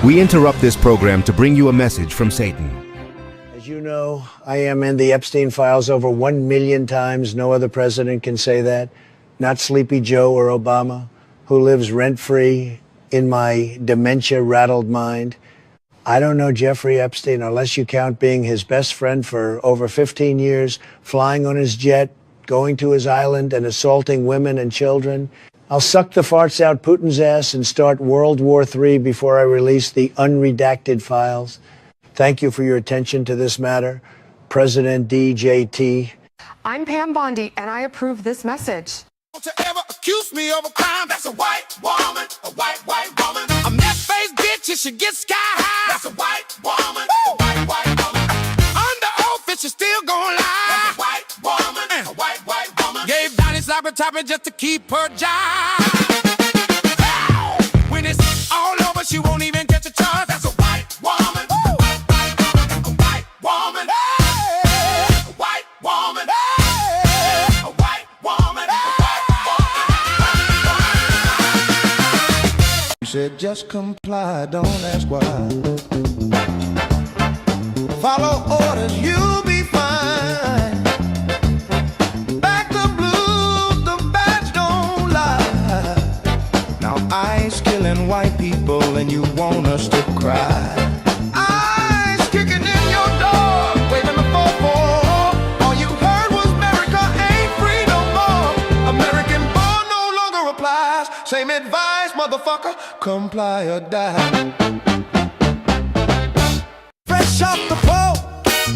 We interrupt this program to bring you a message from Satan. As you know, I am in the Epstein files over 1 million times. No other president can say that. Not Sleepy Joe or Obama, who lives rent-free in my dementia-rattled mind. I don't know Jeffrey Epstein unless you count being his best friend for over 15 years, flying on his jet, going to his island and assaulting women and children. I'll suck the farts out Putin's ass and start World War III before I release the unredacted files. Thank you for your attention to this matter. President DJT. I'm Pam Bondi, and I approve this message. Don't you ever accuse me of a crime? That's a white woman, a white woman. A meth-faced bitch, it should get sky high. That's a white woman, a white woman. Under oath, it should still gon' lie. That's a white woman, a white woman. Gave Donnie Slapper Topper just to keep her job. When it's all over, she won't even get a charge. That's a white woman, a white woman. A white woman, a white woman. You said just comply, don't ask why. Follow orders, you'll be fine. Back the blues, the bats don't lie. Now ice killing white people and you want us to cry. Ice kicking in your door, waving the 4-4. All you heard was America ain't free no more. American born no longer applies. Same advice, motherfucker, comply or die. Fresh off the boat,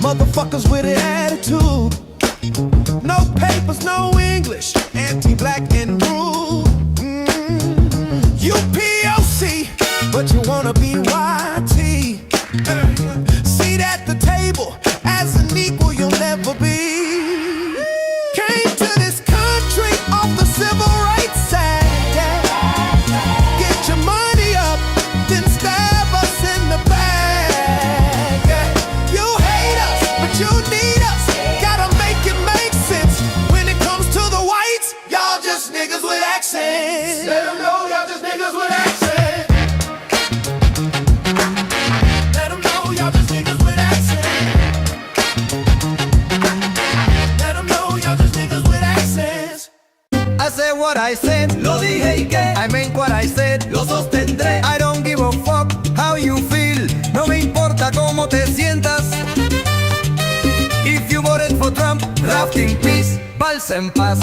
motherfuckers with an attitude. No papers, no English, anti-black and rude. You POC, but you wanna be YT. Seat at the table, as an equal you'll never be. Came to this country off the civil rights side. Get your money up, then stab us in the back. You hate us, but you need us. Gotta make it make sense. When it comes to the whites, y'all just niggas with accents. Let them know y'all just niggas with accents. Let them know y'all just niggas with accents. Let them know y'all just niggas with accents. I said what I said, lo dije y que I meant what I said, lo sostendré. I don't give a fuck how you feel, no me importa cómo te sientas. If you voted for Trump, rest in peace, paz en paz.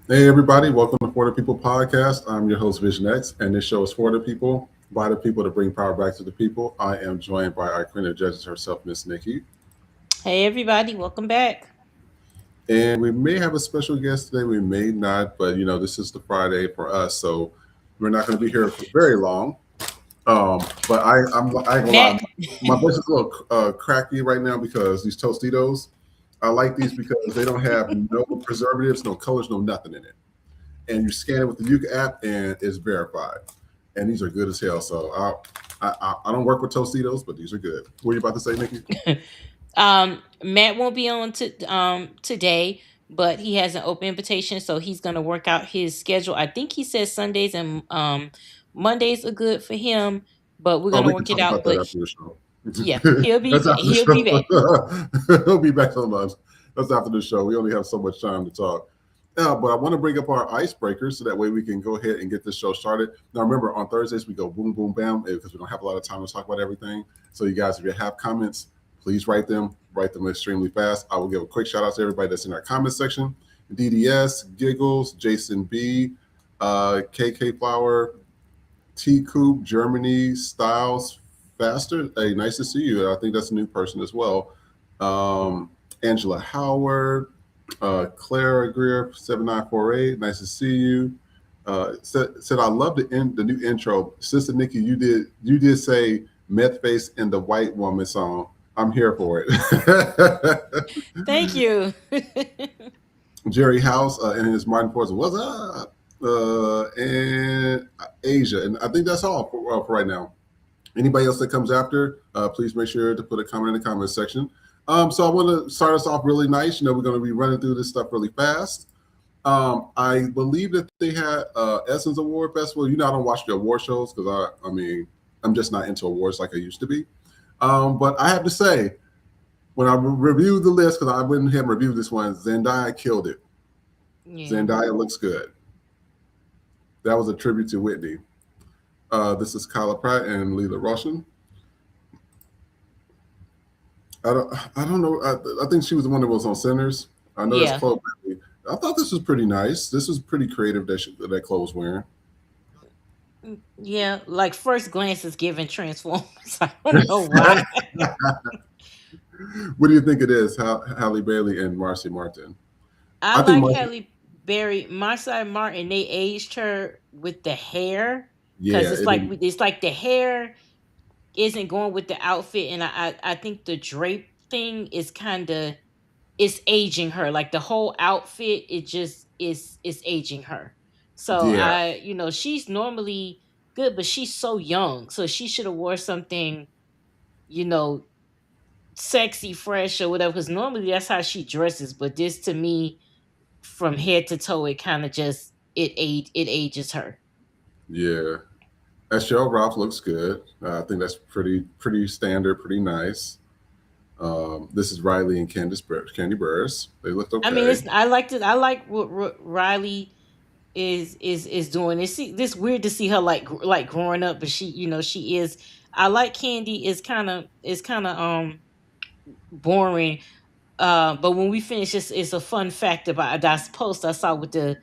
Hey everybody, welcome to For the People podcast. I'm your host Vision X, and this show is for the people, by the people, to bring power back to the people. I am joined by our queen of judges herself, Miss Nikki. Hey everybody, welcome back. And we may have a special guest today, we may not, but you know, this is the Friday for us, so we're not going to be here for very long. But I ain't gonna lie, my voice is a little cracky right now because these Tostitos, I like these because they don't have no preservatives, no colors, no nothing in it. And you scan it with the Yuka app and it's verified. And these are good as hell. So I don't work with Tostitos, but these are good. What are you about to say, Nikki? Matt won't be on today, but he has an open invitation, so he's gonna work out his schedule. I think he says Sundays and Mondays are good for him, but we're gonna work it out. But after the show. Yeah, he'll be back. He'll be back on lunch. That's after the show. We only have so much time to talk. But I want to bring up our icebreakers so that way we can go ahead and get this show started. Now, remember, on Thursdays, we go boom, boom, bam, because we don't have a lot of time to talk about everything. So you guys, if you have comments, please write them extremely fast. I will give a quick shout out to everybody that's in our comment section. DDS, Giggles, Jason B, KK Flower, T Coop, Germany, Styles, Faster. Hey, nice to see you. I think that's a new person as well. Angela Howard, Clara Greer, 7948. Nice to see you. Said I love the new intro. Sister Nikki, you did say meth face in the white woman song. I'm here for it. Thank you. Jerry House and his Martin Force, what's up? And Asia. And I think that's all for right now. Anybody else that comes after, please make sure to put a comment in the comment section. So I want to start us off really nice. We're going to be running through this stuff really fast. I believe that they had Essence Award Festival. I don't watch the award shows because I'm just not into awards like I used to be. But I have to say, when I reviewed the list, because I went ahead and reviewed this one, Zendaya killed it. Yeah. Zendaya looks good. That was a tribute to Whitney. This is Kyla Pratt and Leela Roshan. I don't know. I think she was the one that was on Sinners. I know it's Chloe. I thought this was pretty nice. This was pretty creative that Chloe was wearing. Yeah, like first glance is giving Transformers. I don't know why. What do you think it is, Halle Bailey and Marcy Martin? I like Halle Berry. Marcy Martin, they aged her with the hair because it's like the hair isn't going with the outfit, and I think the drape thing is kind of it's aging her. Like the whole outfit, it just is aging her. So she's normally good, but she's so young, so she should have wore something, sexy, fresh, or whatever. Because normally that's how she dresses, but this to me, from head to toe, it kind of just it ages her. Yeah, Shell Ralph looks good. I think that's pretty standard, pretty nice. This is Riley and Candy Burris. They looked okay. I mean, I liked it. I like what Riley is doing. It's weird to see her like growing up, but she is. I like Candy. Is kind of boring. But when we finish this, it's a fun fact about that post I saw with the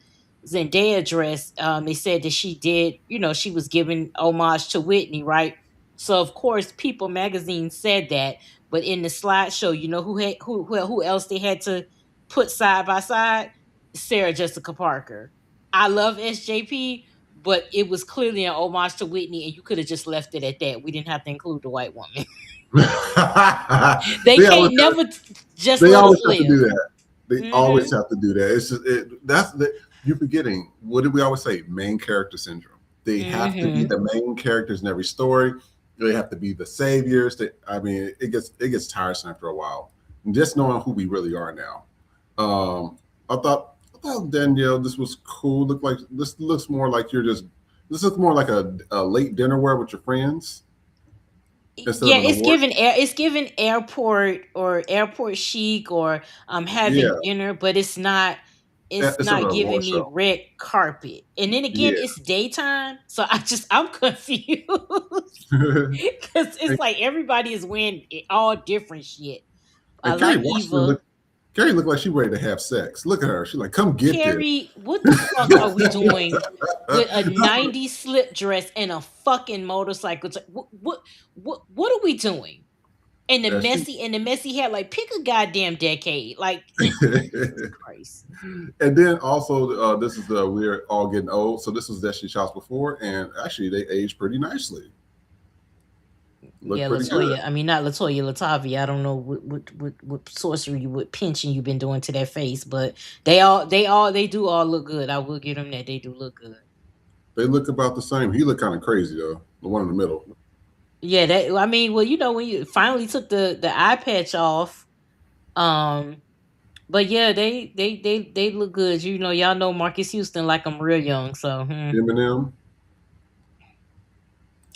Zendaya dress. They said that she did, she was giving homage to Whitney, right? So of course, People Magazine said that, but in the slideshow, who else they had to put side by side? Sarah Jessica Parker. I love SJP, but it was clearly an homage to Whitney, and you could have just left it at that. We didn't have to include the white woman. They can't never just they let always us live. Have to do that. They always have to do that. It's just, you're forgetting. What did we always say? Main character syndrome. They have to be the main characters in every story. They have to be the saviors. It gets tiresome after a while. And just knowing who we really are now. I thought Danielle, this was cool. This looks more like this looks more like a late dinner wear with your friends. It's given airport chic or having dinner, but it's not giving me red carpet. And then again, it's daytime, so I'm confused because it's like everybody is wearing all different shit. I like Eva. Carrie looked like she ready to have sex. Look at her. She's like, come get Carrie, what the fuck are we doing with a 90s slip dress and a fucking motorcycle? What are we doing? And the messy hair, like pick a goddamn decade. Like Christ. And then also this is we're all getting old. So this was Destiny Child's before, and actually they aged pretty nicely. Latoya. I mean, not Latoya, Latavia. I don't know what sorcery, what pinching you've been doing to that face, but they do all look good. I will give them that. They do look good. They look about the same. He looked kind of crazy though. The one in the middle. Yeah, when you finally took the eye patch off, but yeah, they look good. Y'all know Marcus Houston like I'm real young, so Eminem.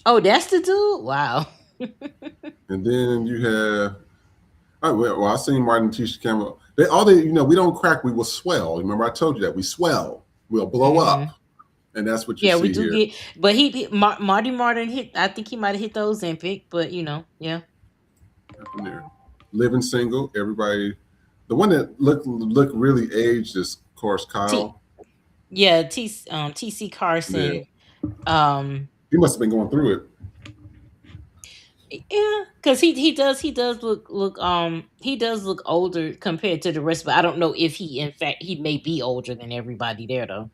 Oh, that's the dude. Wow. And then you have, I seen Martin Tisha Campbell. We don't crack, we will swell. Remember, I told you that we swell, we'll blow up, and that's what you see. Yeah, we do here. But Marty Martin hit. I think he might have hit the Ozempic, but yeah. Living single, everybody. The one that looked really aged is, of course, Kyle. TC Carson. Yeah. He must have been going through it. Yeah, because he does look older compared to the rest, but I don't know if he may be older than everybody there though.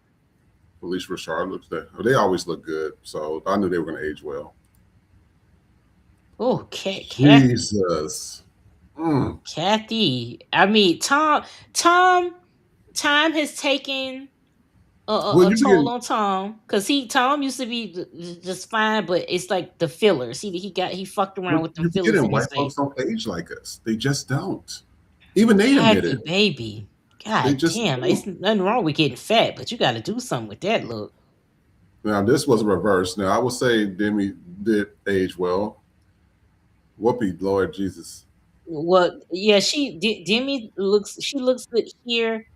At least Rashard looks that. They always look good, so I knew they were going to age well. Okay. Jesus. Kathy. I mean, Tom has taken Well, a you toll begin. on Tom because Tom used to be just fine, but it's like the fillers. He fucked around Well, with them you fillers forgetting in his white face. folks don't age like us. They just don't. Even they admit Kathy, it. baby. They God just damn, it's don't. nothing wrong with getting fat, but you got to do something with that look. Now this was a reverse. Now I would say Demi did age well. Whoopi, Lord Jesus. Well, yeah, Demi looks good here,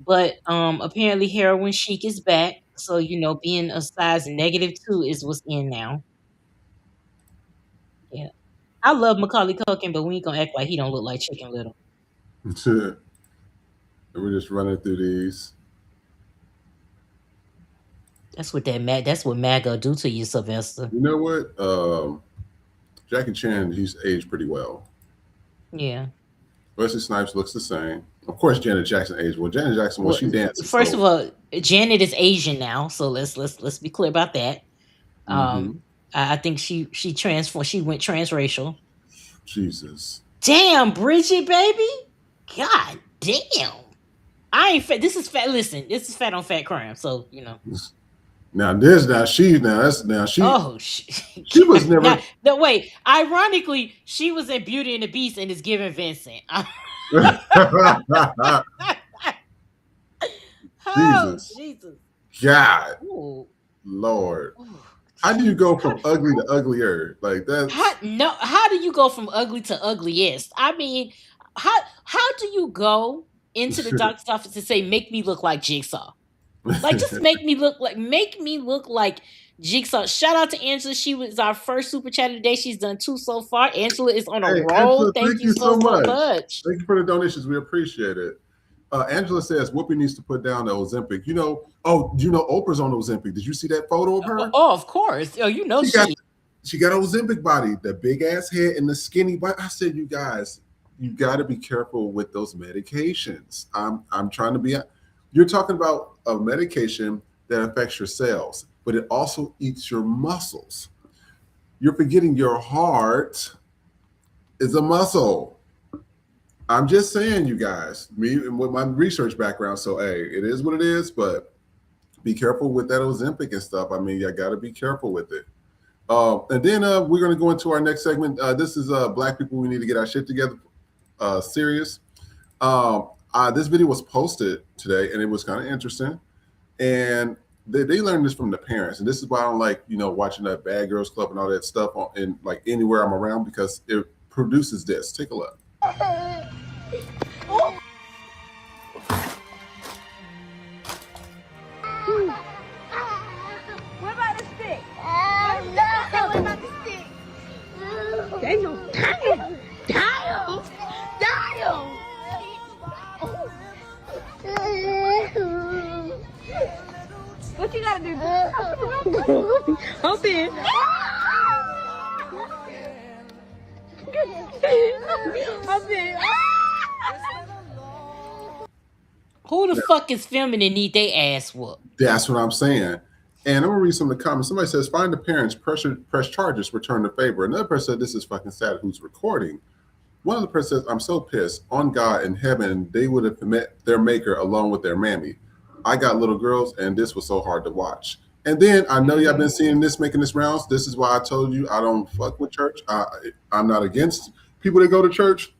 but apparently heroin chic is back. So being a size -2 is what's in now. Yeah, I love Macaulay Culkin, but we ain't gonna act like he don't look like Chicken Little. And we're just running through these. That's what MAGA do to you, Sylvester. You know what? Jackie Chan, he's aged pretty well. Yeah. Wesley Snipes looks the same. Of course, Janet Jackson aged well. Janet Jackson, well, Well, she dances, first of so. all, Janet is Asian now, so let's be clear about that. Hmm. I think she transformed. She went transracial. Jesus. Damn, Bridget, baby. God damn. I ain't fat. This is fat. Listen, this is fat on fat crime. So Now she Oh, she was now never. no wait. Ironically, she was in Beauty and the Beast and is giving Vincent. Oh Jesus. Jesus. God. Ooh. Lord. Ooh. How do you go How from ugly to uglier? Like How that's no? How do you go from ugly to ugliest? I mean, how do you go into the doctor's office and say, "Make me look like Jigsaw"? Like, just make me look like Jigsaw. Shout out to Angela. She was our first super chat of the day. She's done 2 so far. Angela is on a Hey, roll. Angela, Thank thank you you so so so much. much. Thank you for the donations. We appreciate it. Angela says Whoopi needs to put down the Ozempic. Oprah's on Ozempic. Did you see that photo of her? Oh, of course. Oh, She got she got Ozempic body, the big ass head and the skinny body. I said, you guys, you got to be careful with those medications. I'm trying to be. You're talking about a medication that affects your cells, but it also eats your muscles. You're forgetting your heart is a muscle. I'm just saying, you guys, me with my research background. So, hey, it is what it is, but be careful with that Ozempic and stuff. I mean, you got to be careful with it. And then we're going to go into our next segment. This is Black People, we need to get our shit together. Serious. This video was posted today, and it was kind of interesting. And they learned this from the parents, and this is why I don't like watching that Bad Girls Club and all that stuff in like anywhere I'm around, because it produces this. Take a look. What about the stick? What about the stick? Daniel, Daniel, Daniel, Daniel. What you gotta do? Hop in. Hop in. Who the fuck is filming and need they ass whoop? That's what I'm saying. And I'm gonna read some of the comments. Somebody says, "Find the parents, press charges, return the favor." Another person said, "This is fucking sad." Who's recording? One of the person says, "I'm so pissed. On God in heaven, they would have met their maker along with their mammy. I got little girls, and this was so hard to watch." And then I know y'all been seeing this making this rounds. This is why I told you I don't fuck with church. I'm not against people that go to church.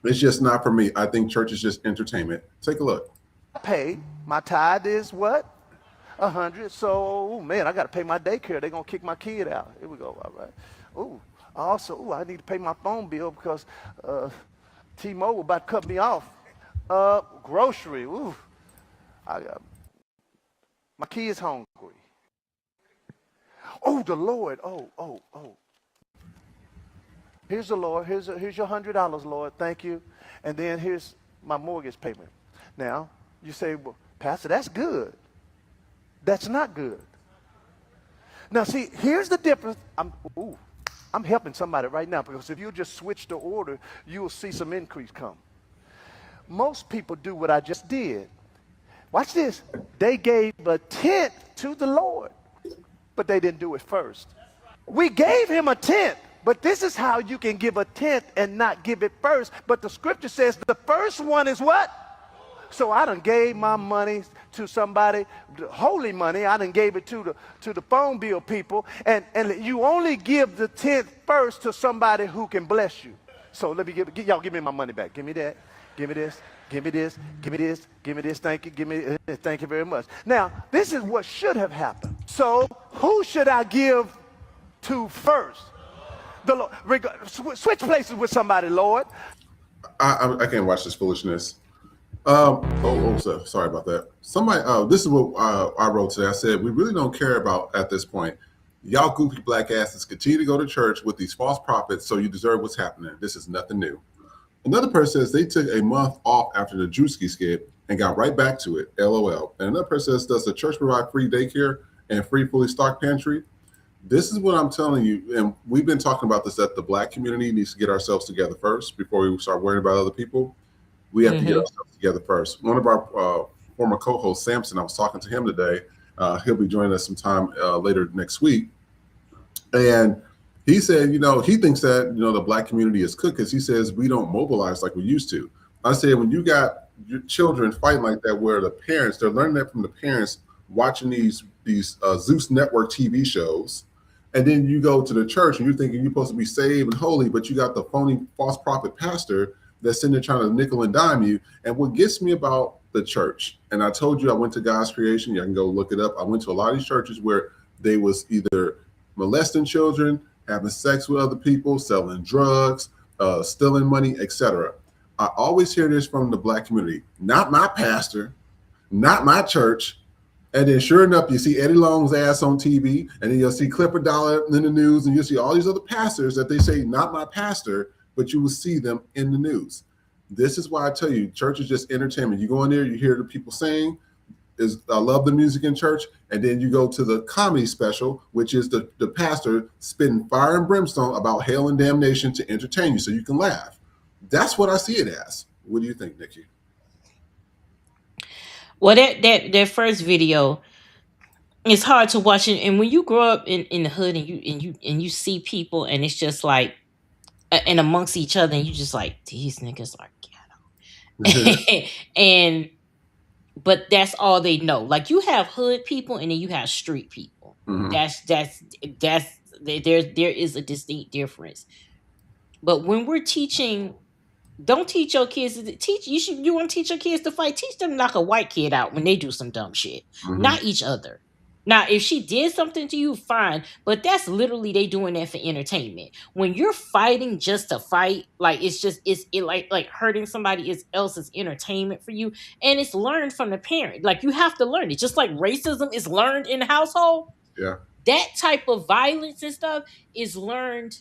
It's just not for me. I think church is just entertainment. Take a look. Pay my tithe is what? 100. So, man, I got to pay my daycare. They're going to kick my kid out. Here we go. All right. Ooh, also, I need to pay my phone bill because T-Mobile about to cut me off. Grocery. Ooh, my kid's hungry. Oh, the Lord. Oh. Here's the Lord. Here's your $100, Lord. Thank you. And then here's my mortgage payment. Now, you say, well, Pastor, that's good. That's not good. Now, see, here's the difference. I'm helping somebody right now, because if you just switch the order, you will see some increase come. Most people do what I just did. Watch this. They gave a tenth to the Lord, but they didn't do it first. We gave him a tenth, But this is how you can give a tenth and not give it first. But the scripture says the first one is what? So I done gave my money to somebody, holy money. I done gave it to the phone bill people. And you only give the tenth first to somebody who can bless you. So let me y'all give me my money back. Give me that. Give me this. Give me this. Give me this. Give me this. Thank you. Give me. Thank you very much. Now this is what should have happened. So who should I give to first? The Lord. Switch places with somebody, Lord. I can't watch this foolishness. Sorry about that. Somebody, this is what I wrote today. I said, we really don't care about at this point. Y'all goofy black asses continue to go to church with these false prophets, so you deserve what's happening. This is nothing new. Another person says they took a month off after the Drewski skit and got right back to it. LOL. And another person says, does the church provide free daycare and free fully stocked pantry? This is what I'm telling you, and we've been talking about this, that the black community needs to get ourselves together first before we start worrying about other people. We have to get ourselves together first. One of our former co-hosts, Samson, I was talking to him today. He'll be joining us sometime later next week. And he said, he thinks that, the black community is cooked because he says we don't mobilize like we used to. I said, when you got your children fighting like that, where the parents, they're learning that from the parents watching these Zeus Network TV shows. And then you go to the church and you're thinking you're supposed to be saved and holy, but you got the phony false prophet pastor that's sitting there trying to nickel and dime you. And what gets me about the church, and I told you I went to God's Creation, you can go look it up. I went to a lot of these churches where they was either molesting children, having sex with other people, selling drugs, stealing money, etc. I always hear this from the black community, not my pastor, not my church. And then sure enough, you see Eddie Long's ass on TV, and then you'll see Clipper Dollar in the news, and you'll see all these other pastors that they say, not my pastor, but you will see them in the news. This is why I tell you, church is just entertainment. You go in there, you hear the people saying, I love the music in church, and then you go to the comedy special, which is the pastor spitting fire and brimstone about hell and damnation to entertain you so you can laugh. That's what I see it as. What do you think, Nikki? Well, that first video, it's hard to watch it, and when you grow up in the hood and you see people, and it's just like, and amongst each other, and you just like, these niggas are ghetto, and but that's all they know. Like, you have hood people, and then you have street people. That's there is a distinct difference. But when we're teaching, don't teach your kids to teach. You want to teach your kids to fight? Teach them to knock a white kid out when they do some dumb shit, not each other. Now, if she did something to you, fine, but that's literally they doing that for entertainment. When you're fighting just to fight, like it's like hurting somebody else's entertainment for you, and it's learned from the parent. Like, you have to learn it, just like racism is learned in the household. Yeah, that type of violence and stuff is learned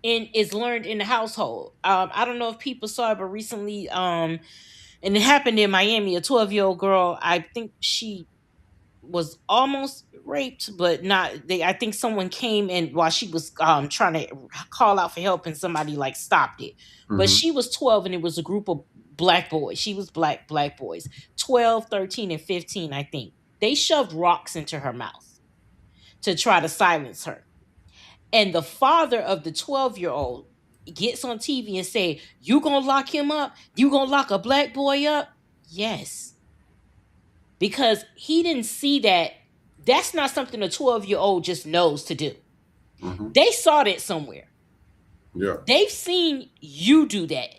in the household. I don't know if people saw it, but recently, and it happened in Miami. A 12-year-old girl, I think she was almost raped, but not. I think someone came and while she was trying to call out for help, and somebody like stopped it. But she was 12, and it was a group of black boys. She was black boys, 12, 13, and 15, I think. They shoved rocks into her mouth to try to silence her. And the father of the 12-year-old gets on TV and say, "You gonna lock him up? You gonna lock a black boy up?" Yes. Because he didn't see that. That's not something a 12-year-old just knows to do. They saw that somewhere. Yeah. They've seen you do that.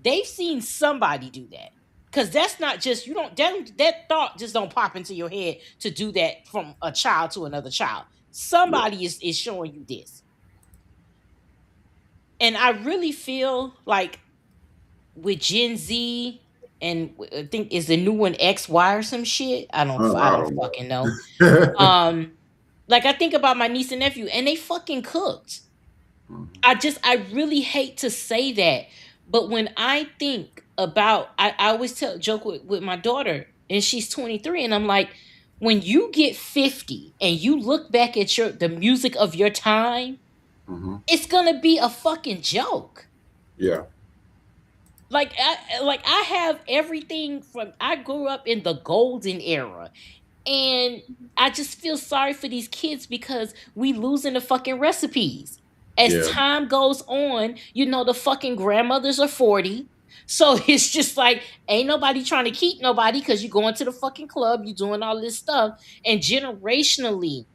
They've seen somebody do that. Because that's not just, that thought just don't pop into your head to do that from a child to another child. Somebody is showing you this. And I really feel like with Gen Z, and I think is the new one XY or some shit. I don't fucking know. Like, I think about my niece and nephew, and they fucking cooked. I really hate to say that, but when I think about, I always joke with my daughter, and she's 23, and I'm like, when you get 50 and you look back at the music of your time, it's gonna be a fucking joke. Yeah. Like I have everything from, I grew up in the golden era, and I just feel sorry for these kids because we losing the fucking recipes. As Yeah. time goes on, you know, the fucking grandmothers are 40. So it's just like ain't nobody trying to keep nobody because you're going to the fucking club, you're doing all this stuff. And generationally,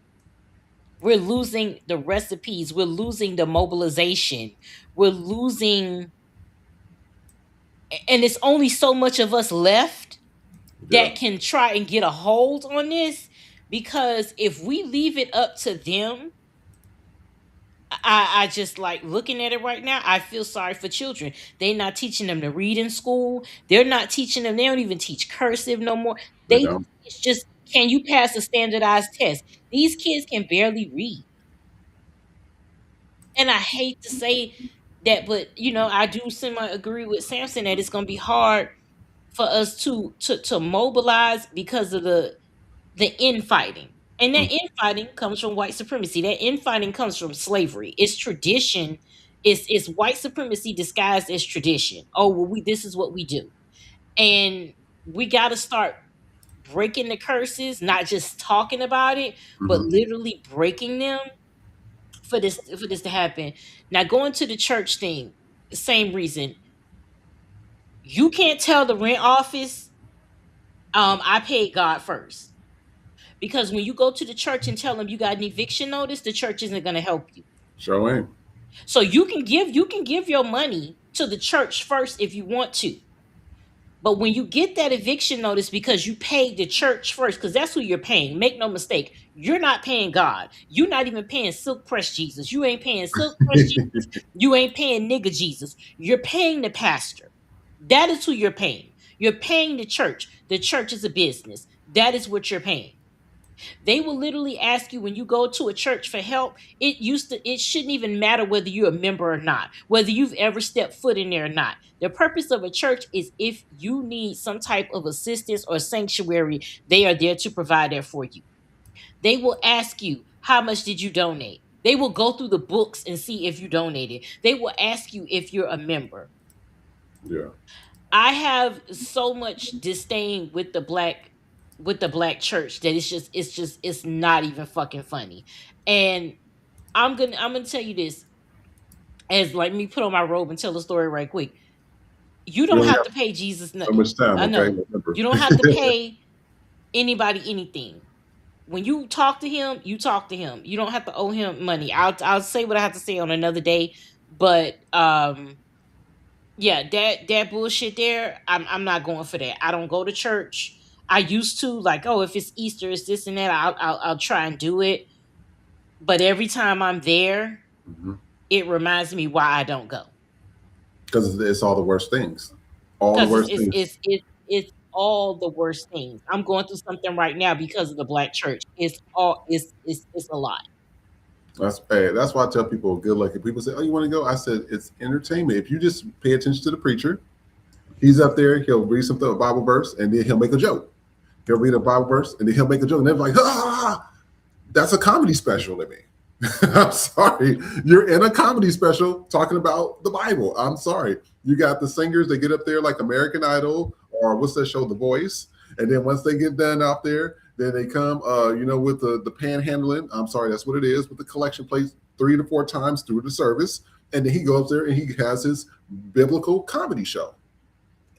we're losing the recipes, we're losing the mobilization, we're losing, and it's only so much of us left Yeah. that can try and get a hold on this. Because if we leave it up to them, I just like looking at it right now. I feel sorry for children. They're not teaching them to read in school. They're not teaching them. They don't even teach cursive no more. They They don't. It's just, can you pass a standardized test? These kids can barely read. And I hate to say that, but you know, I do semi agree with Samson that it's gonna be hard for us to mobilize because of the infighting. And that Mm. infighting comes from white supremacy. That infighting comes from slavery. It's tradition. It's white supremacy disguised as tradition. Oh, well, we this is what we do. And we gotta start breaking the curses, not just talking about it, but Mhm. literally breaking them for this to happen. Now going to the church thing, same reason. You can't tell the rent office, I paid God first. Because when you go to the church and tell them you got an eviction notice, the church isn't going to help you. Sure ain't. So you can give your money to the church first if you want to. But when you get that eviction notice because you paid the church first, because that's who you're paying. Make no mistake, you're not paying God. You're not even paying Silk Press Jesus. You ain't paying Silk Press Jesus. You ain't paying nigga Jesus. You're paying the pastor. That is who you're paying. You're paying the church. The church is a business. That is what you're paying. They will literally ask you when you go to a church for help. It shouldn't even matter whether you're a member or not, whether you've ever stepped foot in there or not. The purpose of a church is if you need some type of assistance or sanctuary, they are there to provide that for you. They will ask you, how much did you donate? They will go through the books and see if you donated. They will ask you if you're a member. Yeah. I have so much disdain with the black church that it's not even fucking funny. And I'm gonna tell you this, as like me put on my robe and tell the story right quick. You We don't only have have to pay Jesus so nothing. much time, I okay? know. Remember. You don't have to pay anybody anything. When you talk to him, you talk to him. You don't have to owe him money. I'll say what I have to say on another day. But yeah, that bullshit there, I'm not going for that. I don't go to church. I used to, like, oh, if it's Easter, it's this and that. I'll try and do it. But every time I'm there, it reminds me why I don't go. Because it's all the worst things. All the Because worst things. it's all the worst things. I'm going through something right now because of the black church. It's a lot. That's why I tell people good luck. If people say, "Oh, you want to go?" I said, "It's entertainment. If you just pay attention to the preacher, he's up there. He'll read something, a Bible verse, and then he'll make a joke. He'll read a Bible verse, and then he'll make a joke, and they're like, ah, that's a comedy special to me." I'm sorry. You're in a comedy special talking about the Bible. I'm sorry. You got the singers that get up there like American Idol or what's that show, The Voice. And then once they get done out there, then they come, with the panhandling. I'm sorry, that's what it is, with the collection plates 3 to 4 times through the service. And then he goes there and he has his biblical comedy show.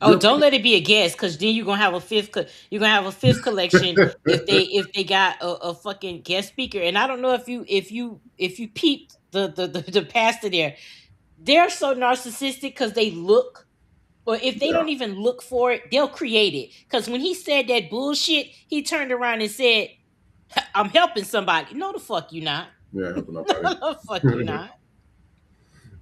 Oh, don't let it be a guess, because then you're gonna have a fifth. You're gonna have a fifth collection if they got a fucking guest speaker. And I don't know if you peeped the pastor there. They're so narcissistic because they look, or if they Yeah. don't even look for it, they'll create it. Because when he said that bullshit, he turned around and said, "I'm helping somebody." No, the fuck you not. Yeah, helping No, nobody. the fuck you not.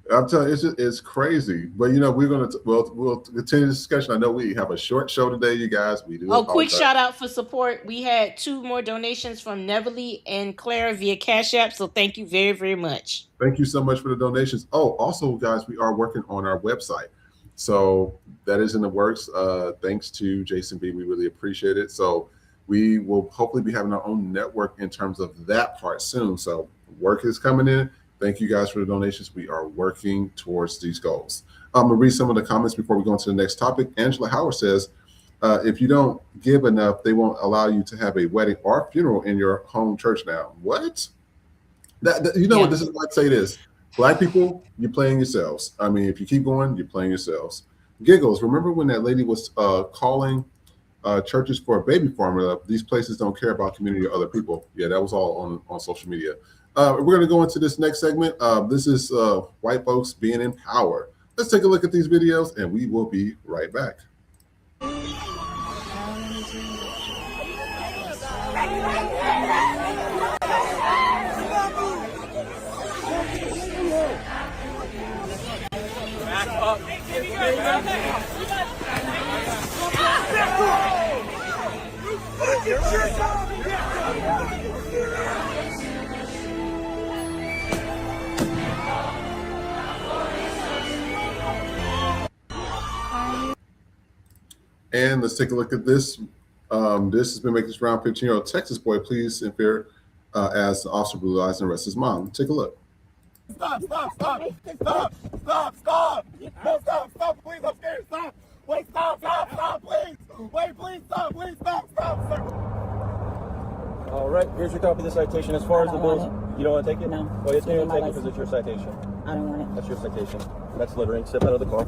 I'm telling you, it's crazy. But we're gonna we'll continue the discussion. I know we have a short show today, you guys. We do. Oh, quick apologize. shout out for support. We had 2 more donations from Neverly and Claire via Cash App. So thank you very, very much. Thank you so much for the donations. Oh, also, guys, we are working on our website, so that is in the works. Thanks to Jason B, we really appreciate it. So we will hopefully be having our own network in terms of that part soon. So work is coming in. Thank you guys for the donations. We are working towards these goals. I'm gonna read some of the comments before we go on to the next topic. Angela Howard says, if you don't give enough, they won't allow you to have a wedding or funeral in your home church now. What? What? This is like, say this. Black people, you're playing yourselves. I mean, if you keep going, you're playing yourselves. Giggles, remember when that lady was calling churches for a baby formula? These places don't care about community or other people. Yeah, that was all on social media. We're going to go into this next segment. This is white folks being in power. Let's take a look at these videos, and we will be right back. And let's take a look at this. This has been making this round. 15-year-old Texas boy pleads in fear as the officer brutalized and arrests his mom. Take a look. Stop, stop, stop, stop, stop, stop. No, stop, please, I'm scared, stop. Wait, stop, please. Wait, please, stop, sir. All right, here's your copy of the citation. As far as the bills, you don't want to take it? No. Well, it's going to take it because it's your citation. I don't want it. That's your citation. That's littering. Step out of the car.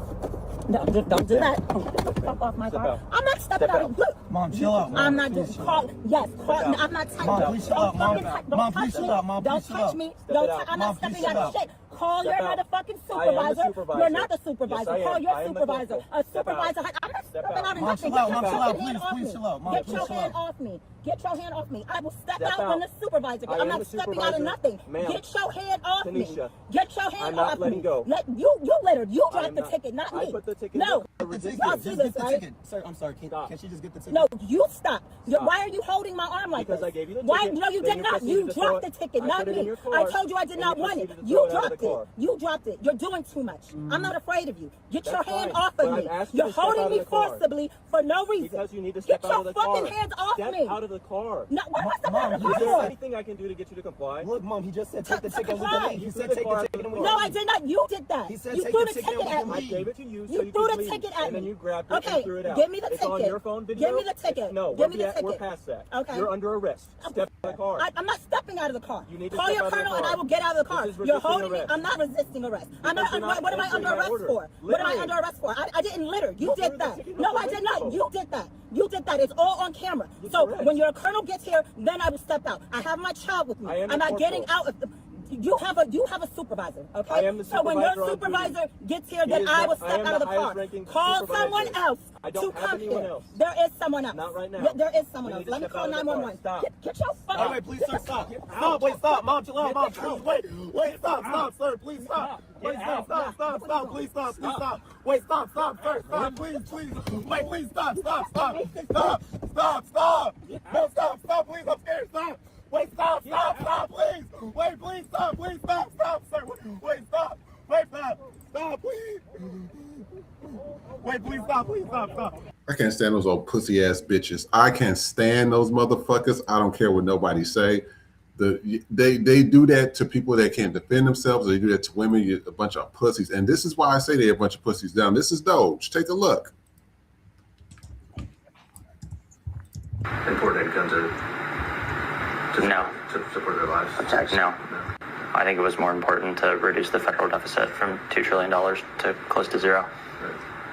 No, don't do that. Get the fuck off my car. I'm not stepping out. Look. Mom, chill out. I'm not doing call. Yes, call. I'm not touching. Mom, please chill out. Don't touch me. Don't touch me. I'm not stepping out of shit. Call your motherfucking supervisor. You're not the supervisor. Call your supervisor. A supervisor. I'm not stepping out of nothing. Get your hand off me. Get your hand off me. Get your hand off me. I will step out when the supervisor. I'm not stepping out of nothing. Get your hand off me. Get your hand off me. You littered. You dropped the ticket, not me. No. Y'all see this, right? Sir, I'm sorry. Can she just get the ticket? No, you stop. Why are you holding my arm like this? Because I gave you the ticket. Why? No, you did not. You dropped the ticket, not me. I told you I did not want it. You dropped it. You dropped it. You're doing too much. I'm not afraid of you. Get your hand off of me. You're holding me forcibly for no reason. Because you need to step out of the car. Get your fucking hands off me. Step out of the car. No, what am I stepping out of the car Is there for? anything I can do to get you to comply? Look, Mom, he just said take the ticket. He said take the ticket. No, I did not. You did that. He said you take threw the the ticket ticket at and I me. gave it to you so You you threw could the leave, ticket at and then me. you grabbed it Okay, and threw it out. give me the It's ticket. on your phone video. Give me the ticket. No, Give me the we're ticket. past that. Okay. You're under arrest. Step out of the car. I'm not stepping out of the car. You need to Call step your out of the colonel and car. I will get out of the car. This is You're resisting holding me. arrest. I'm not resisting arrest. Because you're not What am I answering under my arrest order. for? What am I Littering. under arrest for? I didn't litter. You You did threw the that. ticket No, on I the did not. window. You did that. You did that. It's all on camera. It's So arrest. when your colonel gets here, then I will step out. I have my child with me. I am I'm the not getting corporal. out of the. You have a supervisor, okay? I am the So when your supervisor on duty. supervisor gets here, He then is I not- will I step am out of the the car. highest ranking Call supervisor. someone else I to don't have come anyone here. else. There is someone else. Not right now. There is someone We else. need to Let me step call out of the car. 911. Stop. Get your fucking. Wait, please, sir, stop. Stop, wait, stop. Mom, chill out, Mom, please. Wait, stop, sir, please stop. Wait, stop, please stop. Wait, stop, sir, stop, please. Wait, please, stop. No, stop, please, I'm scared, stop. Wait, stop, please. Wait, please, stop, sir. Wait, stop, please. Wait, please, stop. I can't stand those old pussy ass bitches. I can't stand those motherfuckers. I don't care what nobody say. They do that to people that can't defend themselves. They do that to women. You're a bunch of pussies. And this is why I say they're a bunch of pussies. Down. This is Doge. Take a look. Important income to support their lives? No. I think it was more important to reduce the federal deficit from $2 trillion to close to zero.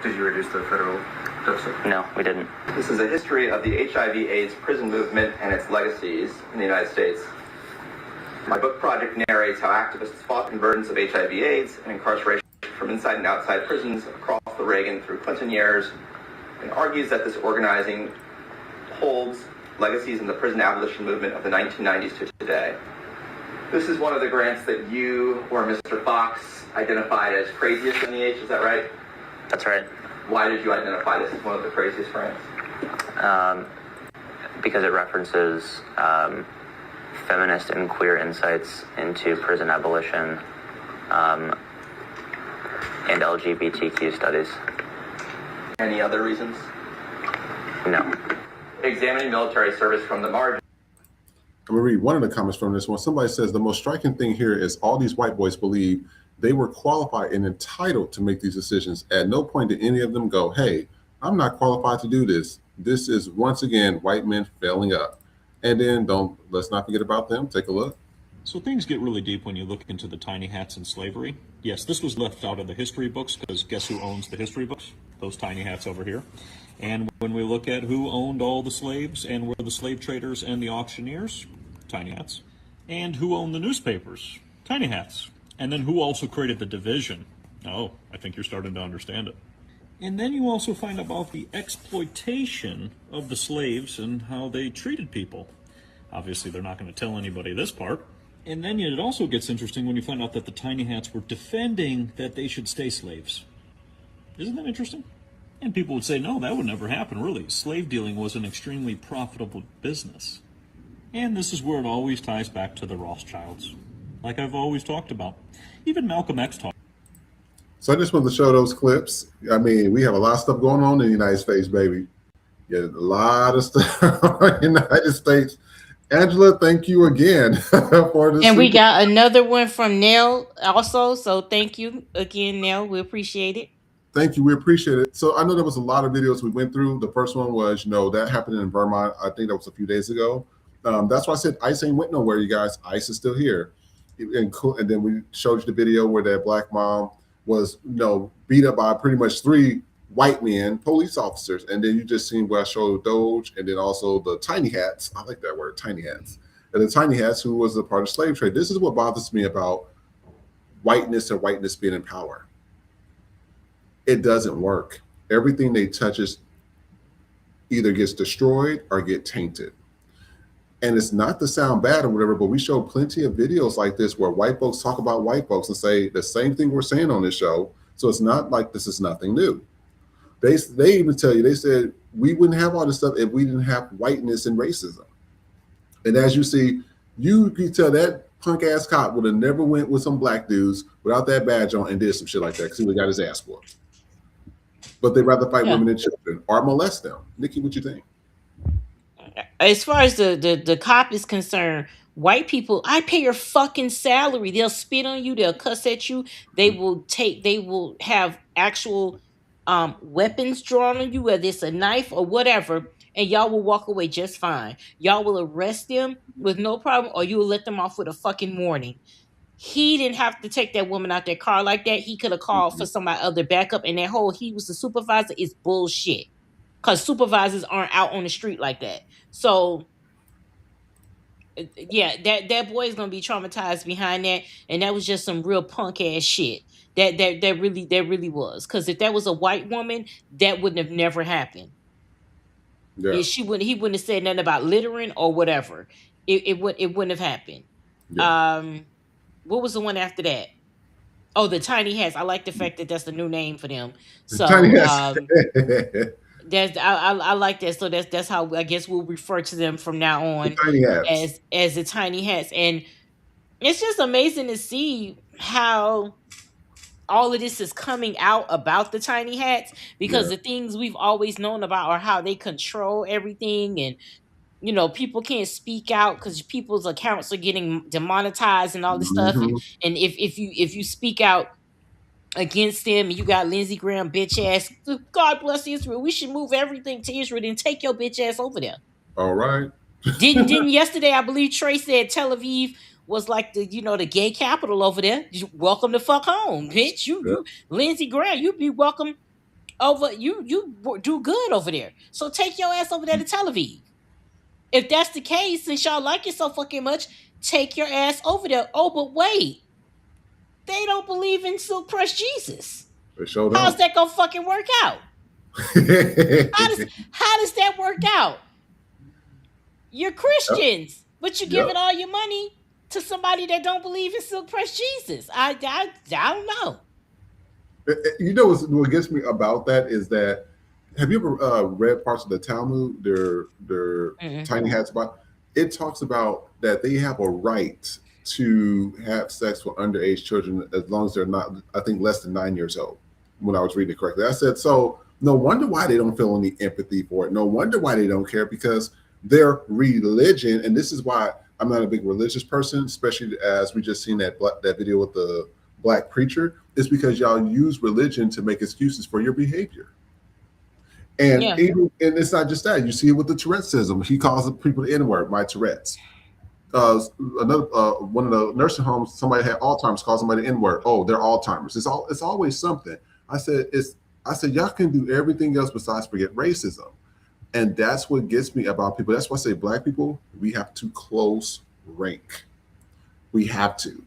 Did you reduce the federal deficit? No, we didn't. This is a history of the HIV/AIDS prison movement and its legacies in the United States. My book project narrates how activists fought convergence of HIV/AIDS and incarceration from inside and outside prisons across the Reagan through Clinton years, and argues that this organizing holds legacies in the prison abolition movement of the 1990s to today. This is one of the grants that you or Mr. Fox identified as craziest in the H, is that right? That's right. Why did you identify this as one of the craziest grants? Because it references feminist and queer insights into prison abolition and LGBTQ studies. Any other reasons? No. Examining military service from the margin. I'm going to read one of the comments from this one. Somebody says, the most striking thing here is all these white boys believe they were qualified and entitled to make these decisions. At no point did any of them go, hey, I'm not qualified to do this. This is, once again, white men failing up. And then let's not forget about them. Take a look. So things get really deep when you look into the tiny hats and slavery. Yes, this was left out of the history books because guess who owns the history books? Those tiny hats over here. And when we look at who owned all the slaves and were the slave traders and the auctioneers, tiny hats. And who owned the newspapers, tiny hats. And then who also created the division? Oh, I think you're starting to understand it. And then you also find about the exploitation of the slaves and how they treated people. Obviously, they're not going to tell anybody this part. And then it also gets interesting when you find out that the tiny hats were defending that they should stay slaves. Isn't that interesting? And people would say, no, that would never happen, really. Slave dealing was an extremely profitable business. And this is where it always ties back to the Rothschilds, like I've always talked about. Even Malcolm X talked. So I just wanted to show those clips. I mean, we have a lot of stuff going on in the United States, baby. Yeah, a lot of stuff in the United States. Angela, thank you again for this. And we got another one from Nell also. So thank you again, Nell. We appreciate it. Thank you. We appreciate it. So I know there was a lot of videos we went through. The first one was, that happened in Vermont. I think that was a few days ago. That's why I said ICE ain't went nowhere, you guys. ICE is still here. And then we showed you the video where that black mom was, beat up by pretty much 3 white men, police officers. And then you just seen where I showed Doge and then also the tiny hats. I like that word, tiny hats. And the tiny hats who was a part of slave trade. This is what bothers me about whiteness and whiteness being in power. It doesn't work. Everything they touch is either gets destroyed or get tainted. And it's not to sound bad or whatever, but we show plenty of videos like this where white folks talk about white folks and say the same thing we're saying on this show. So it's not like this is nothing new. They even tell you, they said, we wouldn't have all this stuff if we didn't have whiteness and racism. And as you see, you can tell that punk ass cop would have never went with some black dudes without that badge on and did some shit like that because he would have got his ass whooped. But they'd rather fight women and children or molest them. Nikki, what you think? As far as the cop is concerned, white people, I pay your fucking salary. They'll spit on you. They'll cuss at you. They will have actual weapons drawn on you, whether it's a knife or whatever, and y'all will walk away just fine. Y'all will arrest them with no problem, or you will let them off with a fucking warning. He didn't have to take that woman out their car like that. He could have called for somebody other backup, and that whole he was the supervisor is bullshit. Because supervisors aren't out on the street like that. So yeah, that boy is gonna be traumatized behind that, and that was just some real punk ass shit. That really was. Because if that was a white woman, that wouldn't have never happened. Yeah. He wouldn't have said nothing about littering or whatever. It wouldn't have happened. Yeah. What was the one after that? Oh, the tiny hats. I like the fact that that's the new name for them. So that's I like that. So that's how I guess we'll refer to them from now on as the tiny hats. And it's just amazing to see how all of this is coming out about the tiny hats, because the things we've always known about are how they control everything, and people can't speak out because people's accounts are getting demonetized and all this stuff. And if you speak out against them, and you got Lindsey Graham bitch ass, God bless Israel, we should move everything to Israel, then take your bitch ass over there. All right. Didn't yesterday, I believe Trey said Tel Aviv was like the the gay capital over there. Welcome the fuck home, bitch. You Lindsey Graham, you be welcome over. You do good over there. So take your ass over there to Tel Aviv. If that's the case, since y'all like it so fucking much, take your ass over there. Oh, but wait. They don't believe in Silk Press Jesus. They sure don't. How's that gonna fucking work out? How does that work out? You're Christians, but you're giving all your money to somebody that don't believe in Silk Press Jesus. I don't know. You know what gets me about that is that, have you ever read parts of the Talmud, their tiny hats about? It talks about that they have a right to have sex with underage children as long as they're not, I think, less than 9 years old. When I was reading it correctly, I said, so no wonder why they don't feel any empathy for it. No wonder why they don't care, because their religion, and this is why I'm not a big religious person, especially as we just seen that video with the black preacher, is because y'all use religion to make excuses for your behavior. And and it's not just that. You see it with the Tourette syndrome. He calls people the N-word, my Tourette's. another one of the nursing homes, somebody had Alzheimer's, called somebody N-word. Oh, they're Alzheimer's. It's always something. I said y'all can do everything else besides forget racism. And that's what gets me about people. That's why I say black people, we have to close rank. We have to.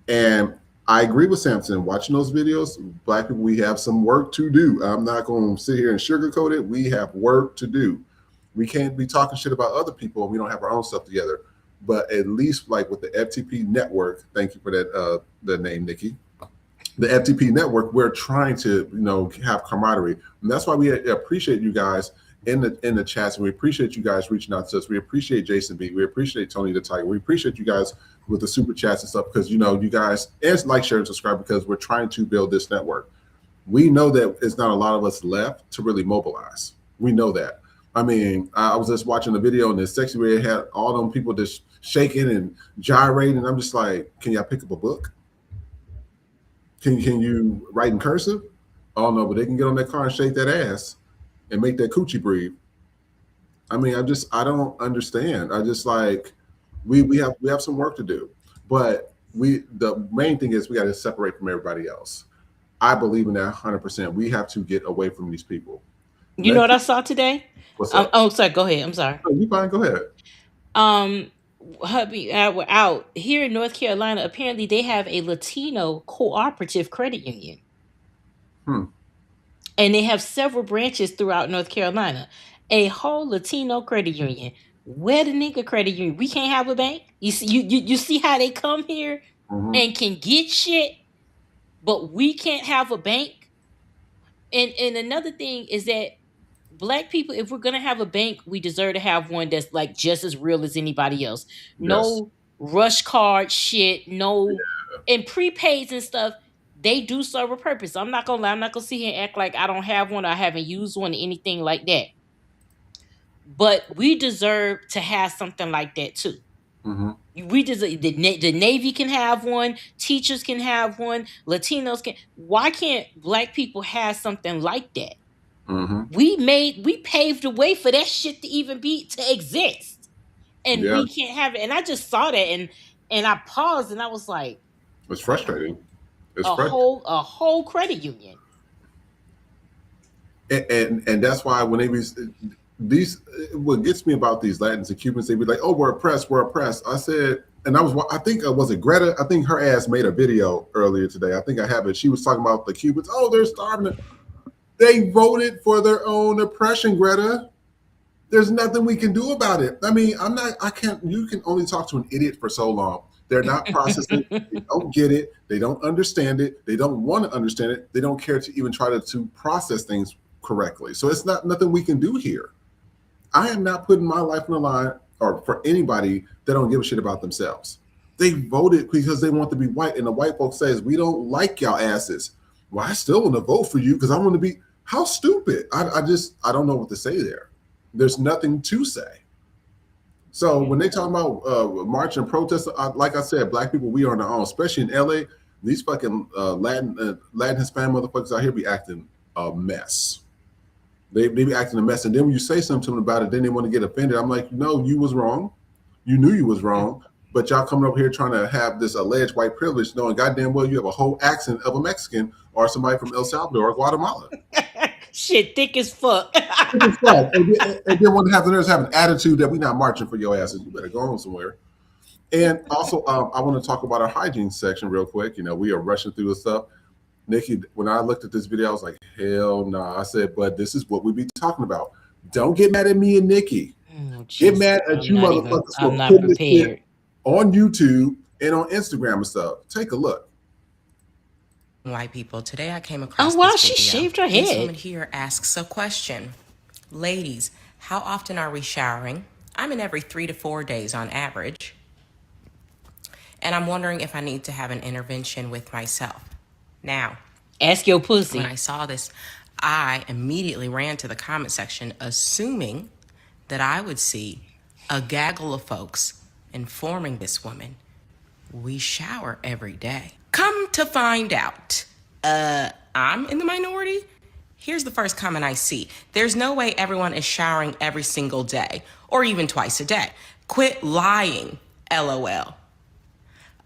And I agree with Samson. Watching those videos, black people, we have some work to do. I'm not going to sit here and sugarcoat it. We have work to do. We can't be talking shit about other people and we don't have our own stuff together. But at least like with the FTP network, thank you for that the name, Nikki. The FTP network, we're trying to, have camaraderie. And that's why we appreciate you guys in the chats, and we appreciate you guys reaching out to us. We appreciate Jason B. We appreciate Tony the Tiger. We appreciate you guys with the super chats and stuff, because you guys, and like, share, and subscribe, because we're trying to build this network. We know that it's not a lot of us left to really mobilize. We know that. I mean, I was just watching the video and this section where it had all them people just shaking and gyrating, and I'm just like, can y'all pick up a book? Can you write in cursive? Oh no, but they can get on their car and shake that ass and make that coochie breathe. I mean, I don't understand. I just like, we have some work to do, but the main thing is we got to separate from everybody else. I believe in that 100%. We have to get away from these people. You know what I saw today? What's up? Oh, sorry. Go ahead. I'm sorry. No, you fine. Go ahead. Hubby, we're out here in North Carolina. Apparently, they have a Latino cooperative credit union. And they have several branches throughout North Carolina. A whole Latino credit union. Where the nigga credit union? We can't have a bank. You see, you see how they come here and can get shit, but we can't have a bank. And another thing is that Black people, if we're gonna have a bank, we deserve to have one that's like just as real as anybody else. No rush card shit, and prepaids and stuff. They do serve a purpose. I'm not gonna lie. I'm not gonna sit here and act like I don't have one. Or I haven't used one or anything like that. But we deserve to have something like that too. We deserve, the Navy can have one. Teachers can have one. Latinos can. Why can't Black people have something like that? We paved the way for that shit to exist, and we can't have it. And I just saw that, and I paused, and I was like, it's frustrating. It's a whole credit union, and that's why when what gets me about these Latins and Cubans, they be like, oh, we're oppressed. I said, and I think was it Greta? I think her ass made a video earlier today. I think I have it. She was talking about the Cubans. Oh, they're starving. They voted for their own oppression, Greta. There's nothing we can do about it. I mean, you can only talk to an idiot for so long. They're not processing. They don't get it. They don't understand it. They don't want to understand it. They don't care to even try to process things correctly. So it's nothing we can do here. I am not putting my life on the line or for anybody that don't give a shit about themselves. They voted because they want to be white. And the white folks says, we don't like y'all asses. Well, I still want to vote for you because I want to be. How stupid. I don't know what to say there. There's nothing to say. So when they talk about march and protest, like I said, Black people, we are on our own, especially in LA. These fucking Latin Hispanic motherfuckers out here be acting a mess. They be acting a mess. And then when you say something to them about it, then they want to get offended. I'm like, no, you was wrong. You knew you was wrong. But y'all coming up here trying to have this alleged white privilege, knowing goddamn well you have a whole accent of a Mexican or somebody from El Salvador or Guatemala. Shit, thick as fuck. And then want to have the nerves have an attitude that we're not marching for your asses. You better go on somewhere. And also, I want to talk about our hygiene section real quick. We are rushing through the stuff. Nikki, when I looked at this video, I was like, hell no. I said, but this is what we be talking about. Don't get mad at me and Nikki. Get mad at you motherfuckers for putting this shit on YouTube and on Instagram and stuff. Take a look. White people. Today I came across she shaved her head. This woman here asks a question. Ladies, how often are we showering? I'm in every 3 to 4 days on average. And I'm wondering if I need to have an intervention with myself. Now, ask your pussy. When I saw this, I immediately ran to the comment section, assuming that I would see a gaggle of folks informing this woman, we shower every day. Come to find out, I'm in the minority. Here's the first comment I see. There's no way everyone is showering every single day or even twice a day. Quit lying. LOL.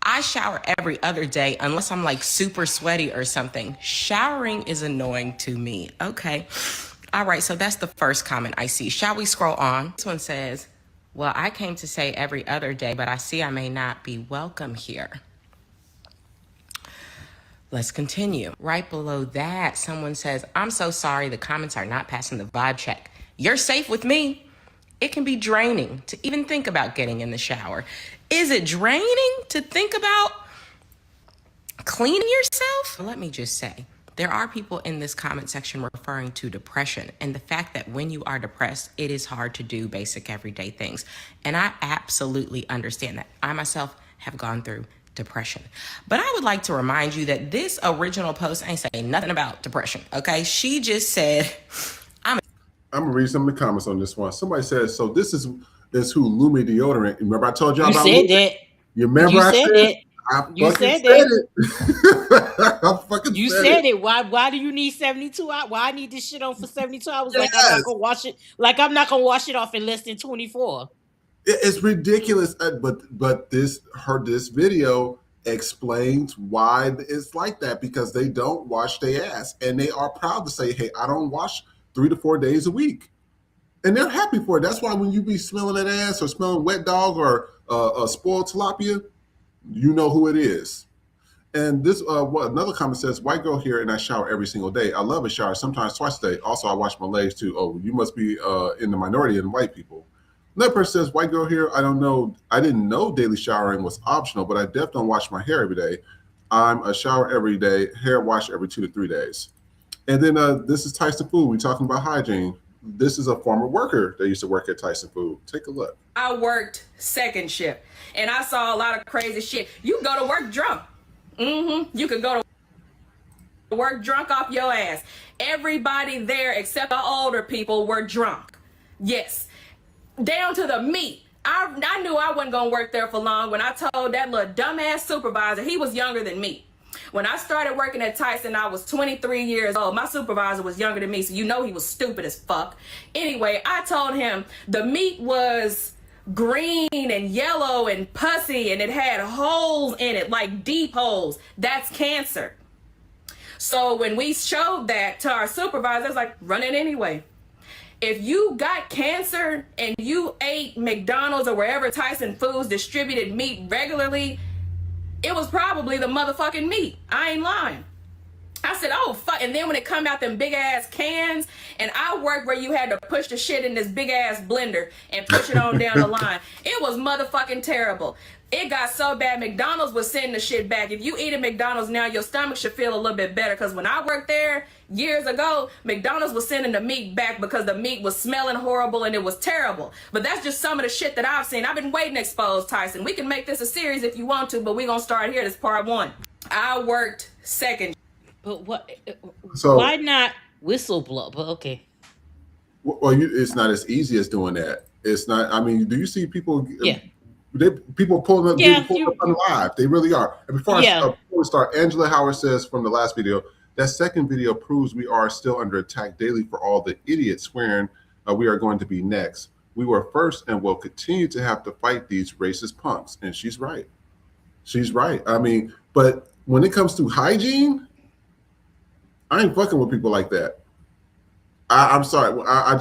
I shower every other day unless I'm like super sweaty or something. Showering is annoying to me. Okay. All right, so that's the first comment I see. Shall we scroll on? This one says, well, I came to say every other day, but I see I may not be welcome here. Let's continue. Right below that, someone says, I'm so sorry, the comments are not passing the vibe check. You're safe with me. It can be draining to even think about getting in the shower. Is it draining to think about cleaning yourself? Let me just say, there are people in this comment section referring to depression and the fact that when you are depressed, it is hard to do basic everyday things. And I absolutely understand that. I myself have gone through depression. But I would like to remind you that this original post ain't saying nothing about depression, okay? She just said, I'm gonna read some of the comments on this one. Somebody says, so this is who Lumi deodorant. Remember I told y'all about said Lumi? that. You remember You I said said that. I You fucking said said that. it. I fucking You said it. Why do you need 72 hours? Why I need this shit on for 72 hours? Yes. Like I'm not gonna wash it. Like I'm not gonna wash it off in less than 24. It's ridiculous. But this video explains why it's like that, because they don't wash their ass and they are proud to say, hey, I don't wash 3 to 4 days a week. And they're happy for it. That's why when you be smelling that ass or smelling wet dog or a spoiled tilapia, you know who it is. And this, another comment says, white girl here and I shower every single day. I love a shower, sometimes twice a day. Also, I wash my legs too. Oh, you must be in the minority in white people. Another person says, white girl here, I don't know. I didn't know daily showering was optional, but I definitely don't wash my hair every day. I'm a shower every day, hair wash every 2 to 3 days. And then this is Tyson Food. We're talking about hygiene. This is a former worker that used to work at Tyson Food. Take a look. I worked second shift and I saw a lot of crazy shit. You go to work drunk. You could go to work drunk off your ass. Everybody there except the older people were drunk. Yes. Down to the meat. I knew I wasn't going to work there for long when I told that little dumbass supervisor, he was younger than me. When I started working at Tyson, I was 23 years old. My supervisor was younger than me, so you know he was stupid as fuck. Anyway, I told him the meat was green and yellow and pussy and it had holes in it, like deep holes. That's cancer. So when we showed that to our supervisor, I was like, run it anyway. If you got cancer and you ate McDonald's or wherever Tyson Foods distributed meat regularly, it was probably the motherfucking meat. I ain't lying. I said, oh, fuck. And then when it come out them big ass cans, and I worked where you had to push the shit in this big ass blender and push it on down the line. It was motherfucking terrible. It got so bad, McDonald's was sending the shit back. If you eat at McDonald's now, your stomach should feel a little bit better. Because when I worked there years ago, McDonald's was sending the meat back because the meat was smelling horrible and it was terrible. But that's just some of the shit that I've seen. I've been waiting to expose Tyson. We can make this a series if you want to, but we're going to start here. This is part 1. I worked second. But what? So why not whistleblow? But okay. Well, it's not as easy as doing that. It's not. I mean, do you see people? Yeah. People pulling up, Yeah, pulling up on live. They really are. And before we start, Angela Howard says from the last video, that second video proves we are still under attack daily for all the idiots swearing we are going to be next. We were first and will continue to have to fight these racist punks. And she's right. She's right. I mean, but when it comes to hygiene, I ain't fucking with people like that. I'm sorry. I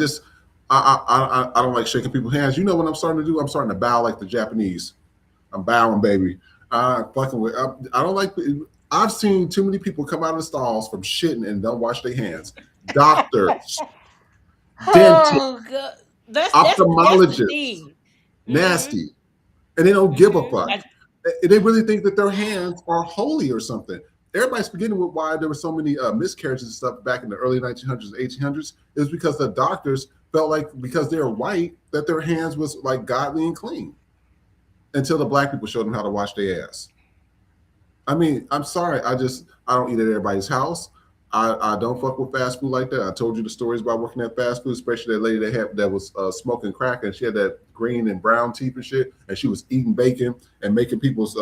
don't like shaking people's hands. You know what I'm starting to do? I'm starting to bow like the Japanese. I'm bowing, baby. I don't like. I've seen too many people come out of the stalls from shitting and don't wash their hands. Doctors, dentists, ophthalmologists, nasty, and they don't give a fuck. They really think that their hands are holy or something. Everybody's forgetting why there were so many miscarriages and stuff back in the early 1900s, 1800s. Is because the doctors felt like because they're white that their hands was like godly and clean. Until the black people showed them how to wash their ass. I mean, I'm sorry. I don't eat at everybody's house. I don't fuck with fast food like that. I told you the stories about working at fast food, especially that lady that was smoking crack and she had that green and brown teeth and shit, and she was eating bacon and making people's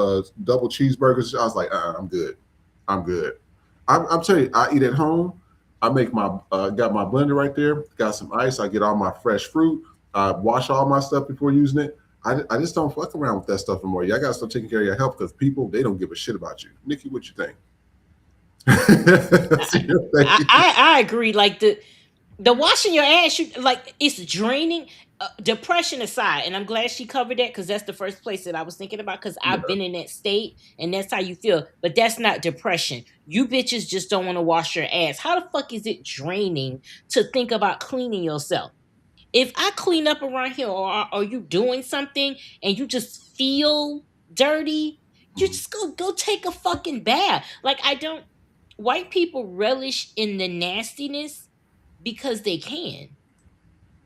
double cheeseburgers. I was like, I'm good. I'm good. I'm telling you, I eat at home. I make my got my blender right there. Got some ice. I get all my fresh fruit. I wash all my stuff before using it. I just don't fuck around with that stuff anymore. Y'all gotta start taking care of your health, because people, they don't give a shit about you. Nikki, what you think? I agree. Like the washing your ass, like it's draining. Depression aside, and I'm glad she covered that, because that's the first place that I was thinking about, because I've been in that state and that's how you feel. But that's not depression. You bitches just don't want to wash your ass. How the fuck is it draining to think about cleaning yourself? If I clean up around here, or you doing something and you just feel dirty, you just go take a fucking bath. Like, I don't. White people relish in the nastiness because they can.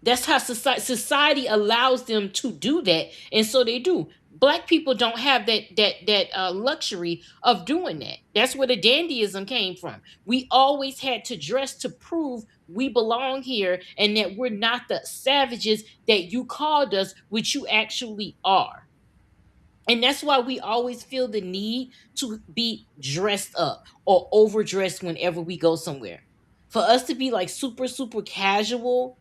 That's how society allows them to do that, and so they do. Black people don't have that luxury of doing that. That's where the dandyism came from. We always had to dress to prove we belong here and that we're not the savages that you called us, which you actually are. And that's why we always feel the need to be dressed up or overdressed whenever we go somewhere. For us to be like super, super casual,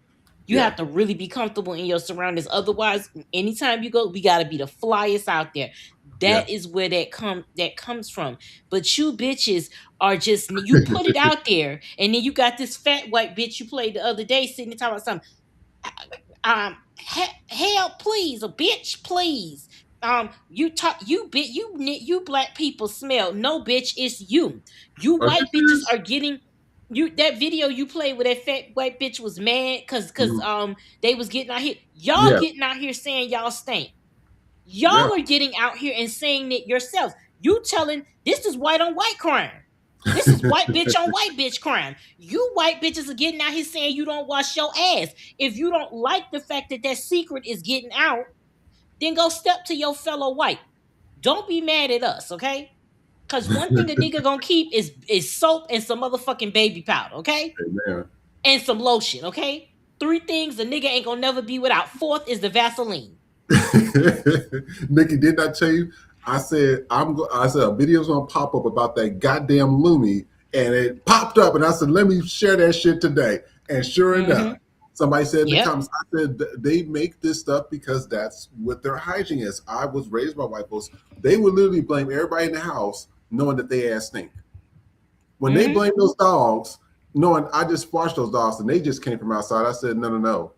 you have to really be comfortable in your surroundings. Otherwise, anytime you go, we gotta be the flyest out there. That is where that comes from. But you bitches are just, you put it out there, and then you got this fat white bitch you played the other day sitting and talking about something. Help, please, a bitch, please. You black people smell. No, bitch, it's you. You white bitches are getting you. That video you played with that fat white bitch was mad because they was getting out here. Y'all getting out here saying y'all stink. Y'all are getting out here and saying it yourselves. You telling this is white on white crime. This is white bitch on white bitch crime. You white bitches are getting out here saying you don't wash your ass. If you don't like the fact that that secret is getting out, then go step to your fellow white. Don't be mad at us, okay? Because one thing a nigga gonna keep is soap and some motherfucking baby powder, okay? Amen. And some lotion, okay? 3 things a nigga ain't gonna never be without. 4th is the Vaseline. Nikki, didn't I tell you? I said a video's gonna pop up about that goddamn Lumi, and it popped up, and I said, let me share that shit today. And sure enough, somebody said in the comments, I said they make this stuff because that's what their hygiene is. I was raised by white folks. They would literally blame everybody in the house, knowing that they ass stink. When they blame those dogs, knowing I just washed those dogs and they just came from outside, I said, no.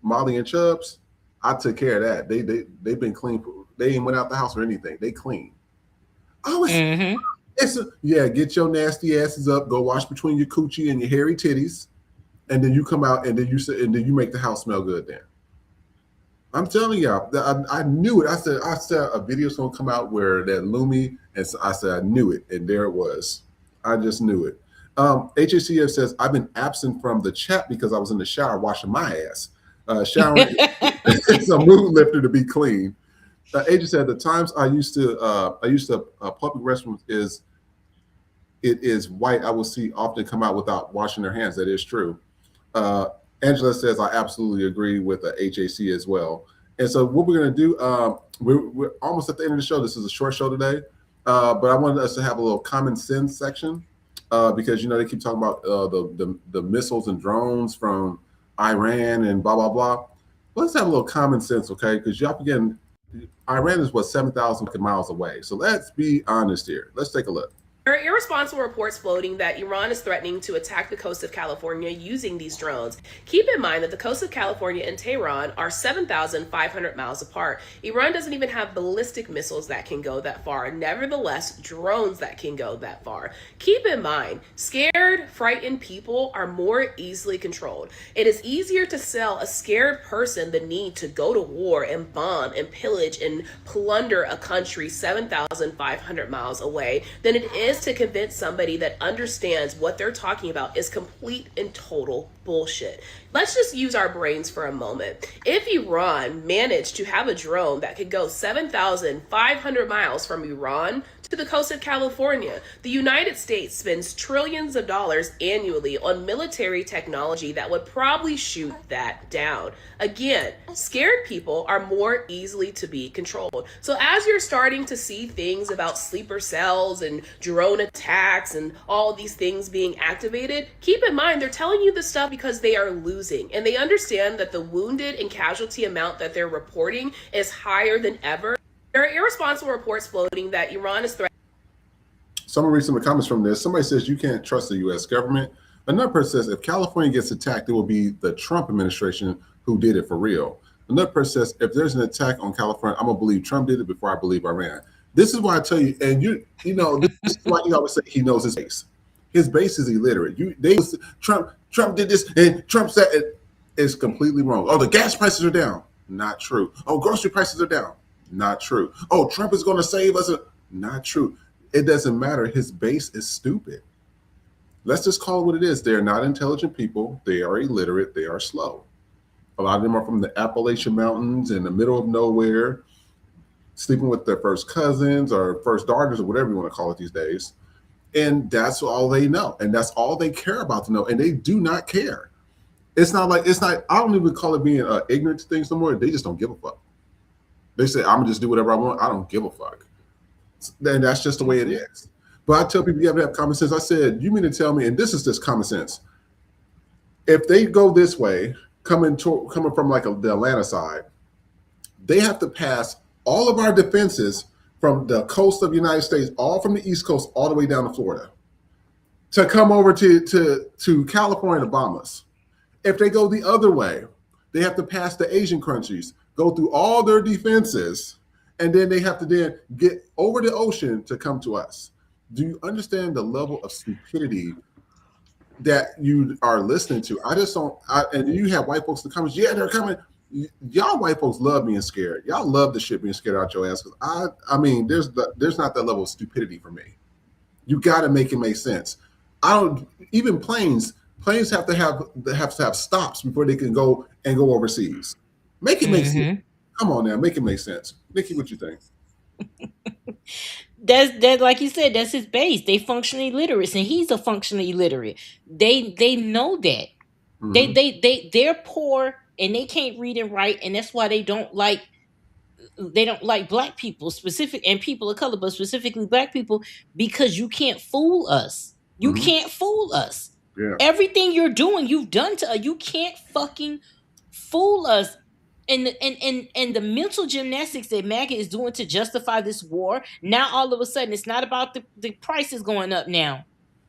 Molly and Chubbs, I took care of that. They've been clean. They ain't went out the house or anything. They clean. Oh, get your nasty asses up. Go wash between your coochie and your hairy titties, and then you come out and then you make the house smell good. Then I'm telling y'all, I knew it. I said a video's gonna come out where that Lumi, and so I said I knew it, and there it was. I just knew it. HACF says I've been absent from the chat because I was in the shower washing my ass. Showering is a mood lifter to be clean. AJ said the times I used to public restrooms is white. I will see often come out without washing their hands. That is true. Angela says I absolutely agree with the HAC as well. And so what we're going to do, we're almost at the end of the show. This is a short show today, but I wanted us to have a little common sense section because they keep talking about the missiles and drones from Iran and blah blah blah. Let's have a little common sense, okay? Because y'all again, Iran is 7,000 miles away. So let's be honest here. Let's take a look. There are irresponsible reports floating that Iran is threatening to attack the coast of California using these drones. Keep in mind that the coast of California and Tehran are 7,500 miles apart. Iran doesn't even have ballistic missiles that can go that far. Nevertheless, drones that can go that far. Keep in mind, scared, frightened people are more easily controlled. It is easier to sell a scared person the need to go to war and bomb and pillage and plunder a country 7,500 miles away than it is to convince somebody that understands what they're talking about is complete and total bullshit. Let's just use our brains for a moment. If Iran managed to have a drone that could go 7,500 miles from Iran to to the coast of California. The United States spends trillions of dollars annually on military technology that would probably shoot that down. Again, scared people are more easily to be controlled. So as you're starting to see things about sleeper cells and drone attacks and all these things being activated, keep in mind they're telling you this stuff because they are losing, and they understand that the wounded and casualty amount that they're reporting is higher than ever. There are irresponsible reports floating that Iran is threatening. Someone read some of the comments from this. Somebody says you can't trust the U.S. government. Another person says if California gets attacked, it will be the Trump administration who did it for real. Another person says if there's an attack on California, I'm gonna believe Trump did it before I believe Iran. This is why I tell you, and you know, this is why you always say he knows his base. His base is illiterate. Trump did this, and Trump said it is completely wrong. Oh, the gas prices are down. Not true. Oh, grocery prices are down. Not true. Oh, Trump is going to save us. Not true. It doesn't matter. His base is stupid. Let's just call it what it is. They are not intelligent people. They are illiterate. They are slow. A lot of them are from the Appalachian Mountains in the middle of nowhere, sleeping with their first cousins or first daughters or whatever you want to call it these days. And that's all they know. And that's all they care about to know. And they do not care. It's not, I don't even call it being ignorant to things no more. They just don't give a fuck. They say, I'm gonna just do whatever I want. I don't give a fuck. And that's just the way it is. But I tell people you have to have common sense. I said, you mean to tell me, and this is just common sense. If they go this way, coming from like the Atlanta side, they have to pass all of our defenses from the coast of the United States, all from the East Coast, all the way down to Florida, to come over to California to bomb us. If they go the other way, they have to pass the Asian countries, go through all their defenses, and then they have to then get over the ocean to come to us. Do you understand the level of stupidity that you are listening to? I just don't. And you have white folks in the comments. Yeah, they're coming. Y'all white folks love being scared. Y'all love the shit being scared out your ass. Because I mean, there's not that level of stupidity for me. You got to make it make sense. Even planes have to have stops before they can go overseas. Make it make sense. Come on now, make it make sense. Nikki, what you think? That's like you said, that's his base. They functionally illiterate, and he's a functionally illiterate. They know that. They're poor and they can't read and write, and that's why they don't like black people specific and people of color, but specifically black people, because you can't fool us. You can't fool us. Yeah. Everything you're doing, you've done to us. You can't fucking fool us. And the mental gymnastics that MAGA is doing to justify this war, now all of a sudden it's not about the prices going up now.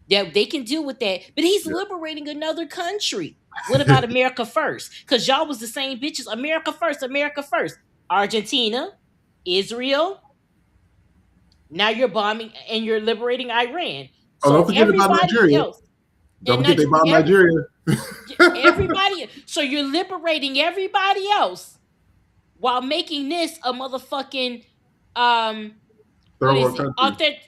Yeah, they can deal with that. But he's liberating another country. What about America first? Because y'all was the same bitches. America first, America first. Argentina, Israel. Now you're bombing and you're liberating Iran. So don't forget about Nigeria. Don't forget they bombed Nigeria. Everybody. So you're liberating everybody else while making this a motherfucking third world country.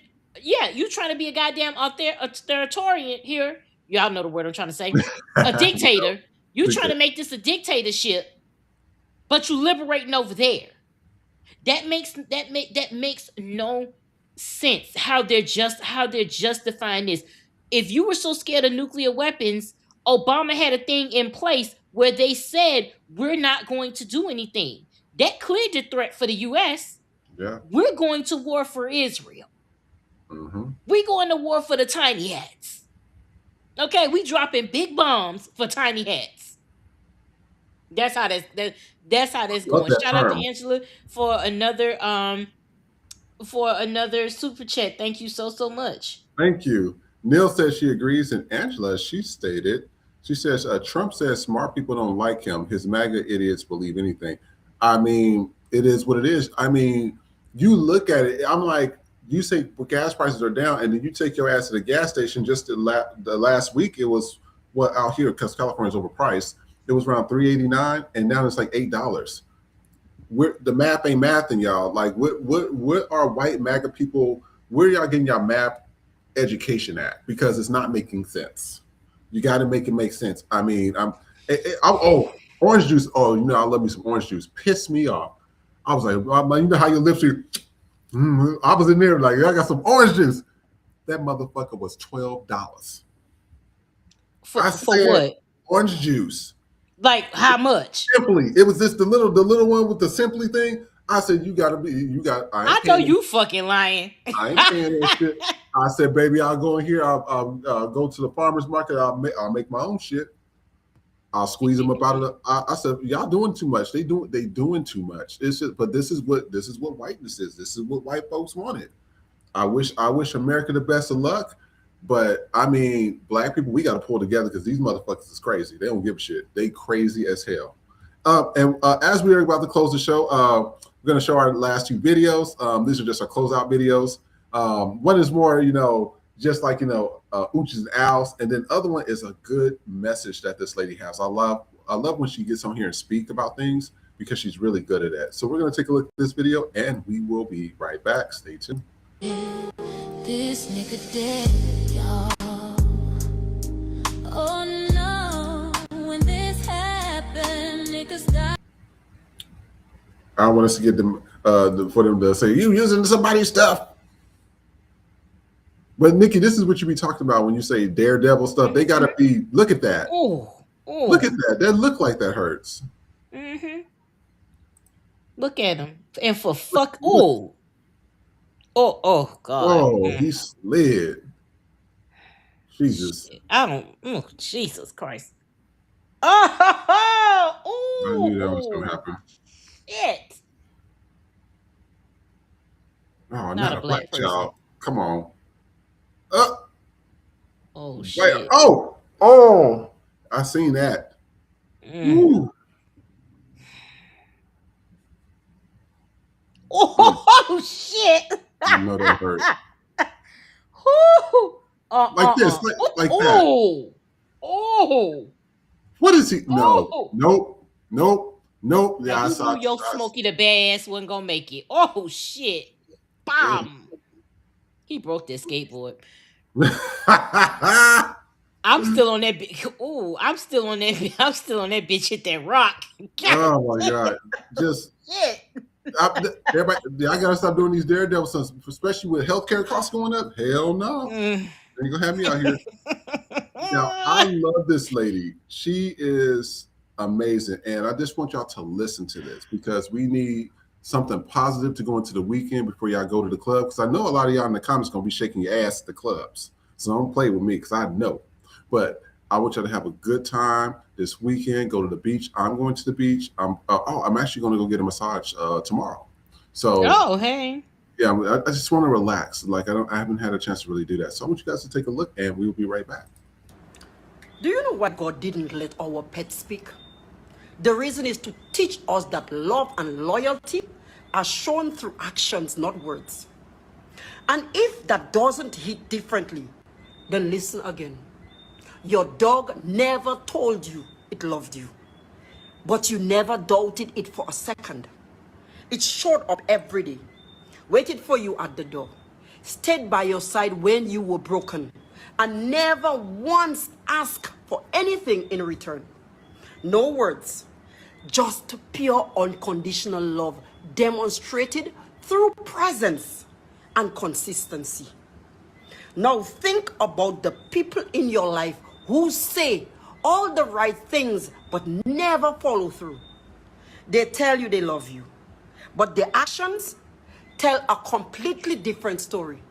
Yeah, you trying to be a goddamn authoritarian here. Y'all know the word I'm trying to say. A dictator. You trying to make this a dictatorship, but you liberating over there. That makes no sense. How they're justifying this. If you were so scared of nuclear weapons, Obama had a thing in place where they said we're not going to do anything. That cleared the threat for the U.S. Yeah. We're going to war for Israel. We're going to war for the tiny hats. Okay, we dropping big bombs for tiny hats. That's how that's going. Shout out to Angela for another super chat. Thank you so much. Thank you. Neil says she agrees, and Angela, she says, Trump says smart people don't like him. His MAGA idiots believe anything. I mean, it is what it is. I mean, you look at it, I'm like, you say gas prices are down, and then you take your ass to the gas station just the last week, it was, out here, because California's overpriced, it was around $3.89, and now it's like $8. The math ain't mathing, y'all. Like, what are white MAGA people, where y'all getting y'all math education at? Because it's not making sense. You got to make it make sense. I mean, orange juice. Oh, I love me some orange juice. Pissed me off. I was like, you know how your lips are, I was in there like, I got some orange juice. That motherfucker was $12. For what? Orange juice. Like how much? Simply. It was just the little one with the Simply thing. I said, I know you fucking lying. I ain't paying that shit. I said, baby, I'll go in here. I'll go to the farmer's market. I'll make my own shit. I'll squeeze them up out of the. I said, y'all doing too much. They doing too much. It's just, but this is what whiteness is. This is what white folks wanted. I wish America the best of luck, but I mean, black people, we got to pull together because these motherfuckers is crazy. They don't give a shit. They crazy as hell. And as we are about to close the show, we're going to show our last two videos. These are just our closeout videos. One is more, just like, Ooches and Owls. And then the other one is a good message that this lady has. I love when she gets on here and speak about things because she's really good at that. So we're going to take a look at this video and we will be right back. Stay tuned. This nigga dead, y'all. Oh no, when this happened, niggas died. I want us to get them for them to say, you using somebody's stuff. But Nikki, this is what you be talking about when you say daredevil stuff. They gotta be, look at that. Look at that. That look like that hurts. Look at him. And for fuck, oh God. Oh, he slid. Jesus. I don't. Jesus Christ. Oh, I knew that was gonna happen. Shit. Oh, not a black child. Come on. Oh shit. Oh. I seen that. Ooh. Oh shit. I know that hurt. Like this, like that. Oh. What is he? No. Nope. Yeah, you knew your Smokey the Bass wasn't gonna make it. Oh shit. Bam. He broke that skateboard. I'm still on that I'm still on that bitch hit that rock. God. Oh my God. Just shit. Everybody, I gotta stop doing these daredevil stunts, especially with healthcare costs going up. Hell no. They ain't gonna have me out here. Now, I love this lady. She is amazing. And I just want y'all to listen to this because we need something positive to go into the weekend before y'all go to the club. Because I know a lot of y'all in the comments gonna be shaking your ass at the clubs. So don't play with me because I know. But I want y'all to have a good time this weekend. Go to the beach. I'm going to the beach. I'm actually going to go get a massage tomorrow. So, hey. Yeah, I just want to relax. Like I haven't had a chance to really do that. So I want you guys to take a look, and we'll be right back. Do you know why God didn't let our pets speak? The reason is to teach us that love and loyalty are shown through actions, not words. And if that doesn't hit differently, then listen again. Your dog never told you it loved you, but you never doubted it for a second. It showed up every day, waited for you at the door, stayed by your side when you were broken, and never once asked for anything in return. No words, just pure unconditional love demonstrated through presence and consistency. Now think about the people in your life who say all the right things but never follow through. They tell you they love you, but their actions tell a completely different story.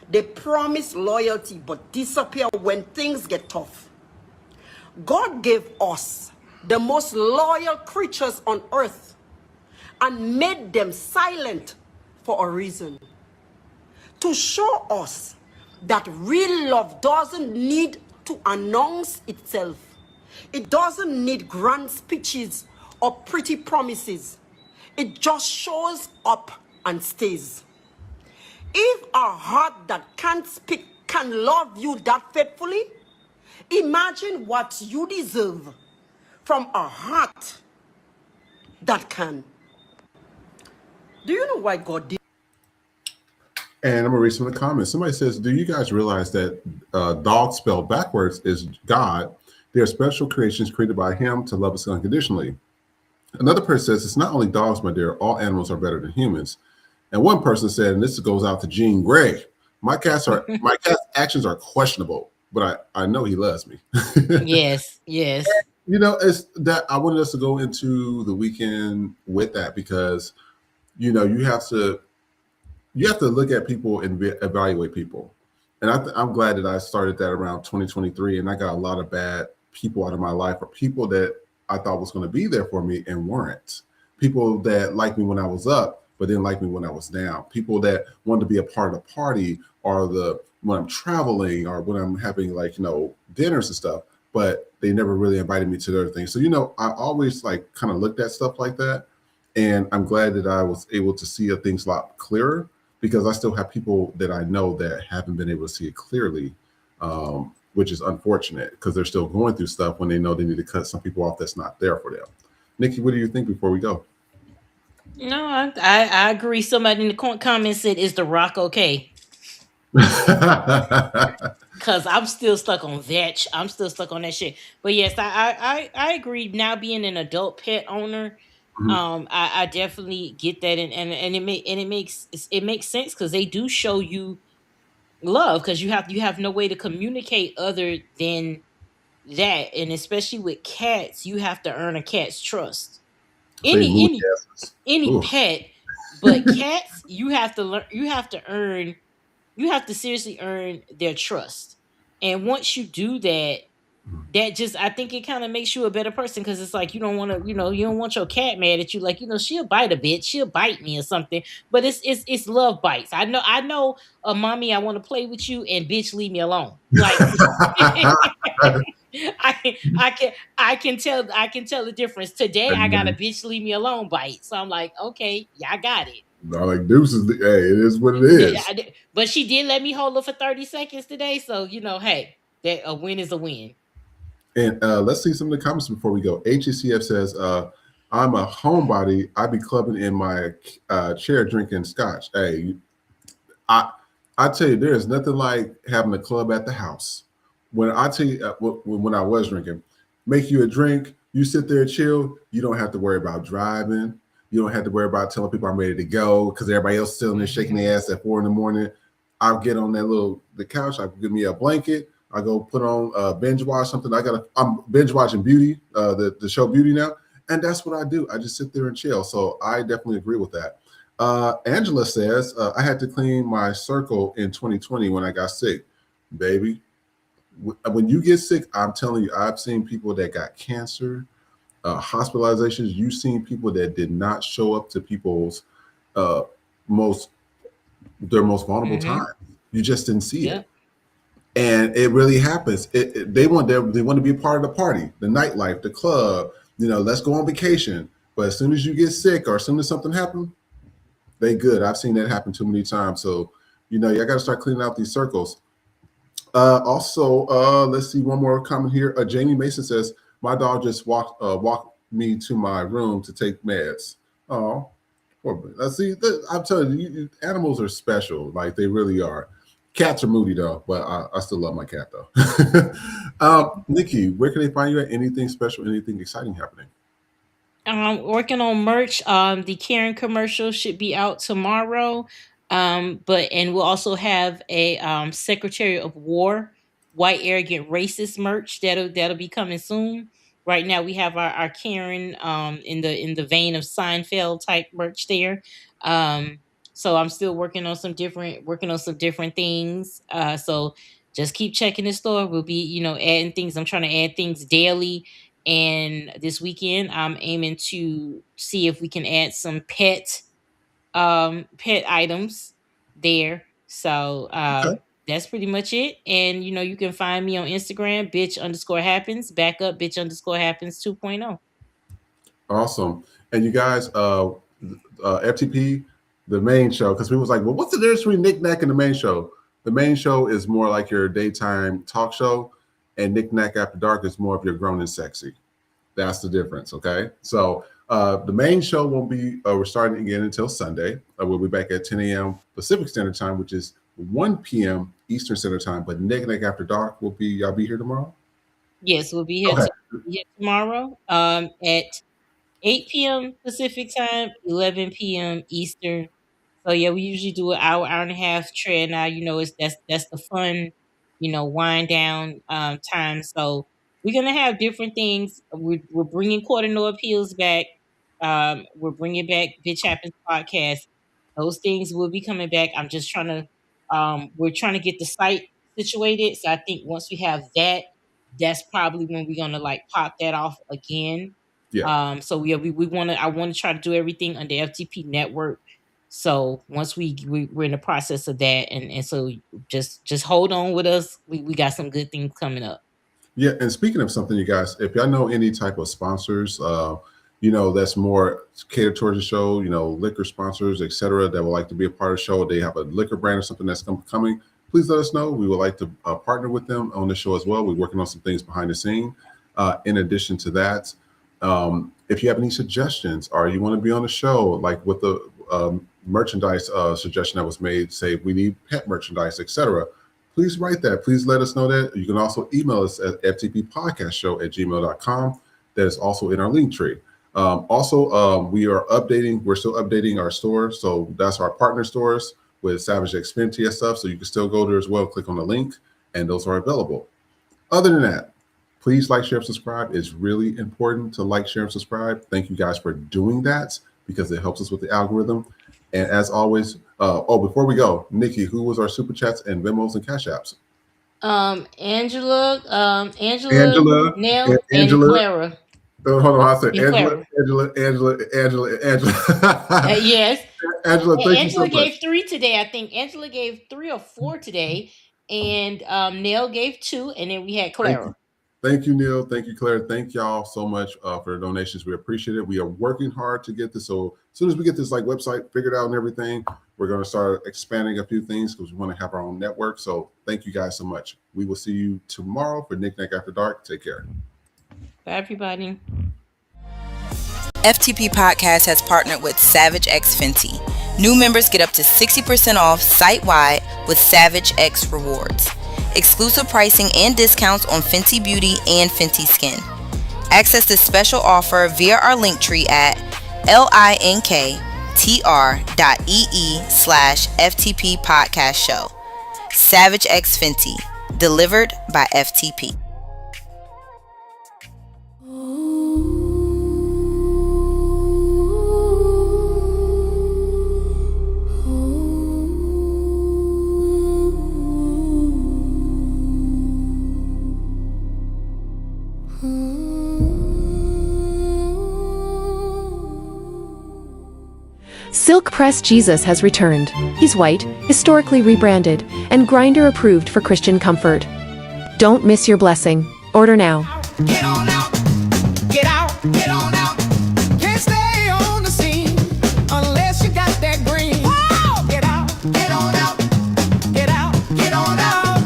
They promise loyalty but disappear when things get tough. God gave us the most loyal creatures on earth and made them silent for a reason. To show us that real love doesn't need to announce itself. It doesn't need grand speeches or pretty promises. It just shows up and stays. If a heart that can't speak can love you that faithfully, imagine what you deserve from a heart that can. Do you know why God did? And I'm going to read some of the comments. Somebody says, do you guys realize that dog spelled backwards is God? They are special creations created by him to love us unconditionally. Another person says, it's not only dogs, my dear. All animals are better than humans. And one person said, and this goes out to Gene Gray, my cat's actions are questionable, but I know he loves me. Yes, yes. You know, it's that I wanted us to go into the weekend with that because you know you have to look at people and evaluate people. And I'm glad that I started that around 2023, and I got a lot of bad people out of my life, or people that I thought was going to be there for me and weren't. People that liked me when I was up, but didn't like me when I was down. People that wanted to be a part of the party, or the when I'm traveling, or when I'm having like dinners and stuff, but they never really invited me to their things. So I always like kind of looked at stuff like that, and I'm glad that I was able to see things a lot clearer because I still have people that I know that haven't been able to see it clearly, which is unfortunate because they're still going through stuff when they know they need to cut some people off that's not there for them. Nikki, what do you think before we go? No, I agree. Somebody in the comments said, "Is the Rock okay?" Cause I'm still stuck on that. I'm still stuck on that shit. But yes, I agree. Now being an adult pet owner, Mhm. I definitely get that, and it makes sense because they do show you love because you have no way to communicate other than that, and especially with cats, you have to earn a cat's trust. They Any mood any asses. any Oof. pet, but cats, you have to learn. You have to earn. You have to seriously earn their trust, and once you do that, that just I think it kind of makes you a better person because it's like you don't want to, you don't want your cat mad at you. Like she'll bite a bit, she'll bite me or something, but it's love bites. I know a mommy, I want to play with you, and bitch, leave me alone. Like I can tell the difference. Today I got a bitch leave me alone bite. So I'm like, okay, yeah, I got it. Not like deuces. Hey, it is what it Yeah, is. but she did let me hold her for 30 seconds today. So, hey, that a win is a win. And let's see some of the comments before we go. HECF says, I'm a homebody. I be clubbing in my chair drinking scotch. Hey, I I tell you, there is nothing like having a club at the house. When I tell you when I was drinking, make you a drink, you sit there chill. You don't have to worry about driving. You don't have to worry about telling people I'm ready to go because everybody else sitting there shaking their ass at 4 in the morning. I'll get on the couch. I give me a blanket. I go put on binge watch something. I'm binge watching Beauty, the show Beauty now, and that's what I do. I just sit there and chill. So I definitely agree with that. Angela says, I had to clean my circle in 2020 when I got sick. Baby, when you get sick, I'm telling you, I've seen people that got cancer, hospitalizations. You've seen people that did not show up to people's uh, most their most vulnerable Mm-hmm. time. You just didn't see it, Yep. and it really happens. They want to be a part of the party, the nightlife, the club. Let's go on vacation. But as soon as you get sick, or as soon as something happens, they good. I've seen that happen too many times. So, I got to start cleaning out these circles. Also, let's see one more comment here. Jamie Mason says, my dog just walked me to my room to take meds. Oh, let's see. I'm telling you, animals are special. Like they really are. Cats are moody though, but I still love my cat though. Nikki, where can they find you at? Anything special? Anything exciting happening? Working on merch. The Karen commercial should be out tomorrow. And we'll also have a Secretary of War, white arrogant racist merch that'll be coming soon. Right now we have our Karen in the vein of Seinfeld type merch there. So I'm still working on some different things. So just keep checking the store. We'll be, adding things. I'm trying to add things daily, and this weekend I'm aiming to see if we can add some pet items there. So Okay. that's pretty much it. And you can find me on Instagram, bitch_happens, back up bitch_happens 2.0. Awesome. And you guys, FTP, the main show, because people was like, well, what's the difference between Nick Nack and the main show? The main show is more like your daytime talk show, and Nick Nack After Dark is more of your grown and sexy. That's the difference, okay? So the main show won't be, we're starting again until Sunday. We'll be back at 10 a.m. Pacific Standard Time, which is 1 p.m. Eastern Standard Time. But Nick Nack After Dark y'all be here tomorrow? Yes, we'll be here, Okay. tomorrow at 8 p.m. Pacific time, 11 p.m. Eastern. So yeah, we usually do an hour, hour and a half tread. Now it's that's the fun, wind down time. So we're gonna have different things. We're bringing Quarter No Appeals back. We're bringing back Bitch Happens podcast. Those things will be coming back. I'm just trying to. We're trying to get the site situated. So I think once we have that, that's probably when we're gonna like pop that off again. Yeah. So we want to. I want to try to do everything on the FTP network. So once we're in the process of that, and so just hold on with us. We got some good things coming up. Yeah, and speaking of something, you guys, if y'all know any type of sponsors, that's more catered towards the show, liquor sponsors, etc., that would like to be a part of the show, they have a liquor brand or something that's coming, please let us know. We would like to partner with them on the show as well. We're working on some things behind the scene. In addition to that, if you have any suggestions or you want to be on the show, like with the merchandise suggestion that was made, say we need pet merchandise, etc., please write that. Please let us know that. You can also email us at ftppodcastshow@gmail.com. That is also in our link tree. We're still updating our store. So that's our partner stores with Savage X Fenty and stuff. So you can still go there as well. Click on the link and those are available. Other than that, please like, share, and subscribe. It's really important to like, share, and subscribe. Thank you guys for doing that because it helps us with the algorithm. And as always, before we go, Nikki, who was our super chats and Venmos and Cash Apps? Angela, Nell, and Angela. Clara. Hold on, I said And Angela. Yes. Angela, thank you so Angela gave much. 3 today. I think Angela gave 3 or 4 today, and Nell gave 2, and then we had Clara. Thank you, Neil. Thank you, Claire. Thank y'all so much for the donations. We appreciate it. We are working hard to get this. So as soon as we get this website figured out and everything, we're going to start expanding a few things because we want to have our own network. So thank you guys so much. We will see you tomorrow for Knick Knack After Dark. Take care. Bye, everybody. FTP Podcast has partnered with Savage X Fenty. New members get up to 60% off site-wide with Savage X Rewards. Exclusive pricing and discounts on Fenty Beauty and Fenty Skin. Access this special offer via our link tree at linktr.ee/FTP Podcast Show. Savage X Fenty, delivered by FTP. Silk Press Jesus has returned. He's white, historically rebranded, and grinder approved for Christian comfort. Don't miss your blessing. Order now. Get on out, get out, get on out. Can't stay on the scene unless you got that green. Whoa! Get out, get on out, get out, get on out.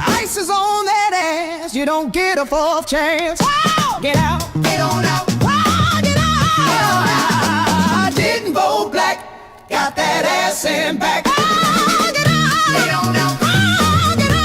Ice is on that ass, you don't get a fourth chance. Whoa! Get out, get on out, whoa, get out. I didn't vote black, got that ass in back. Oh, get out, get on out, oh, get out.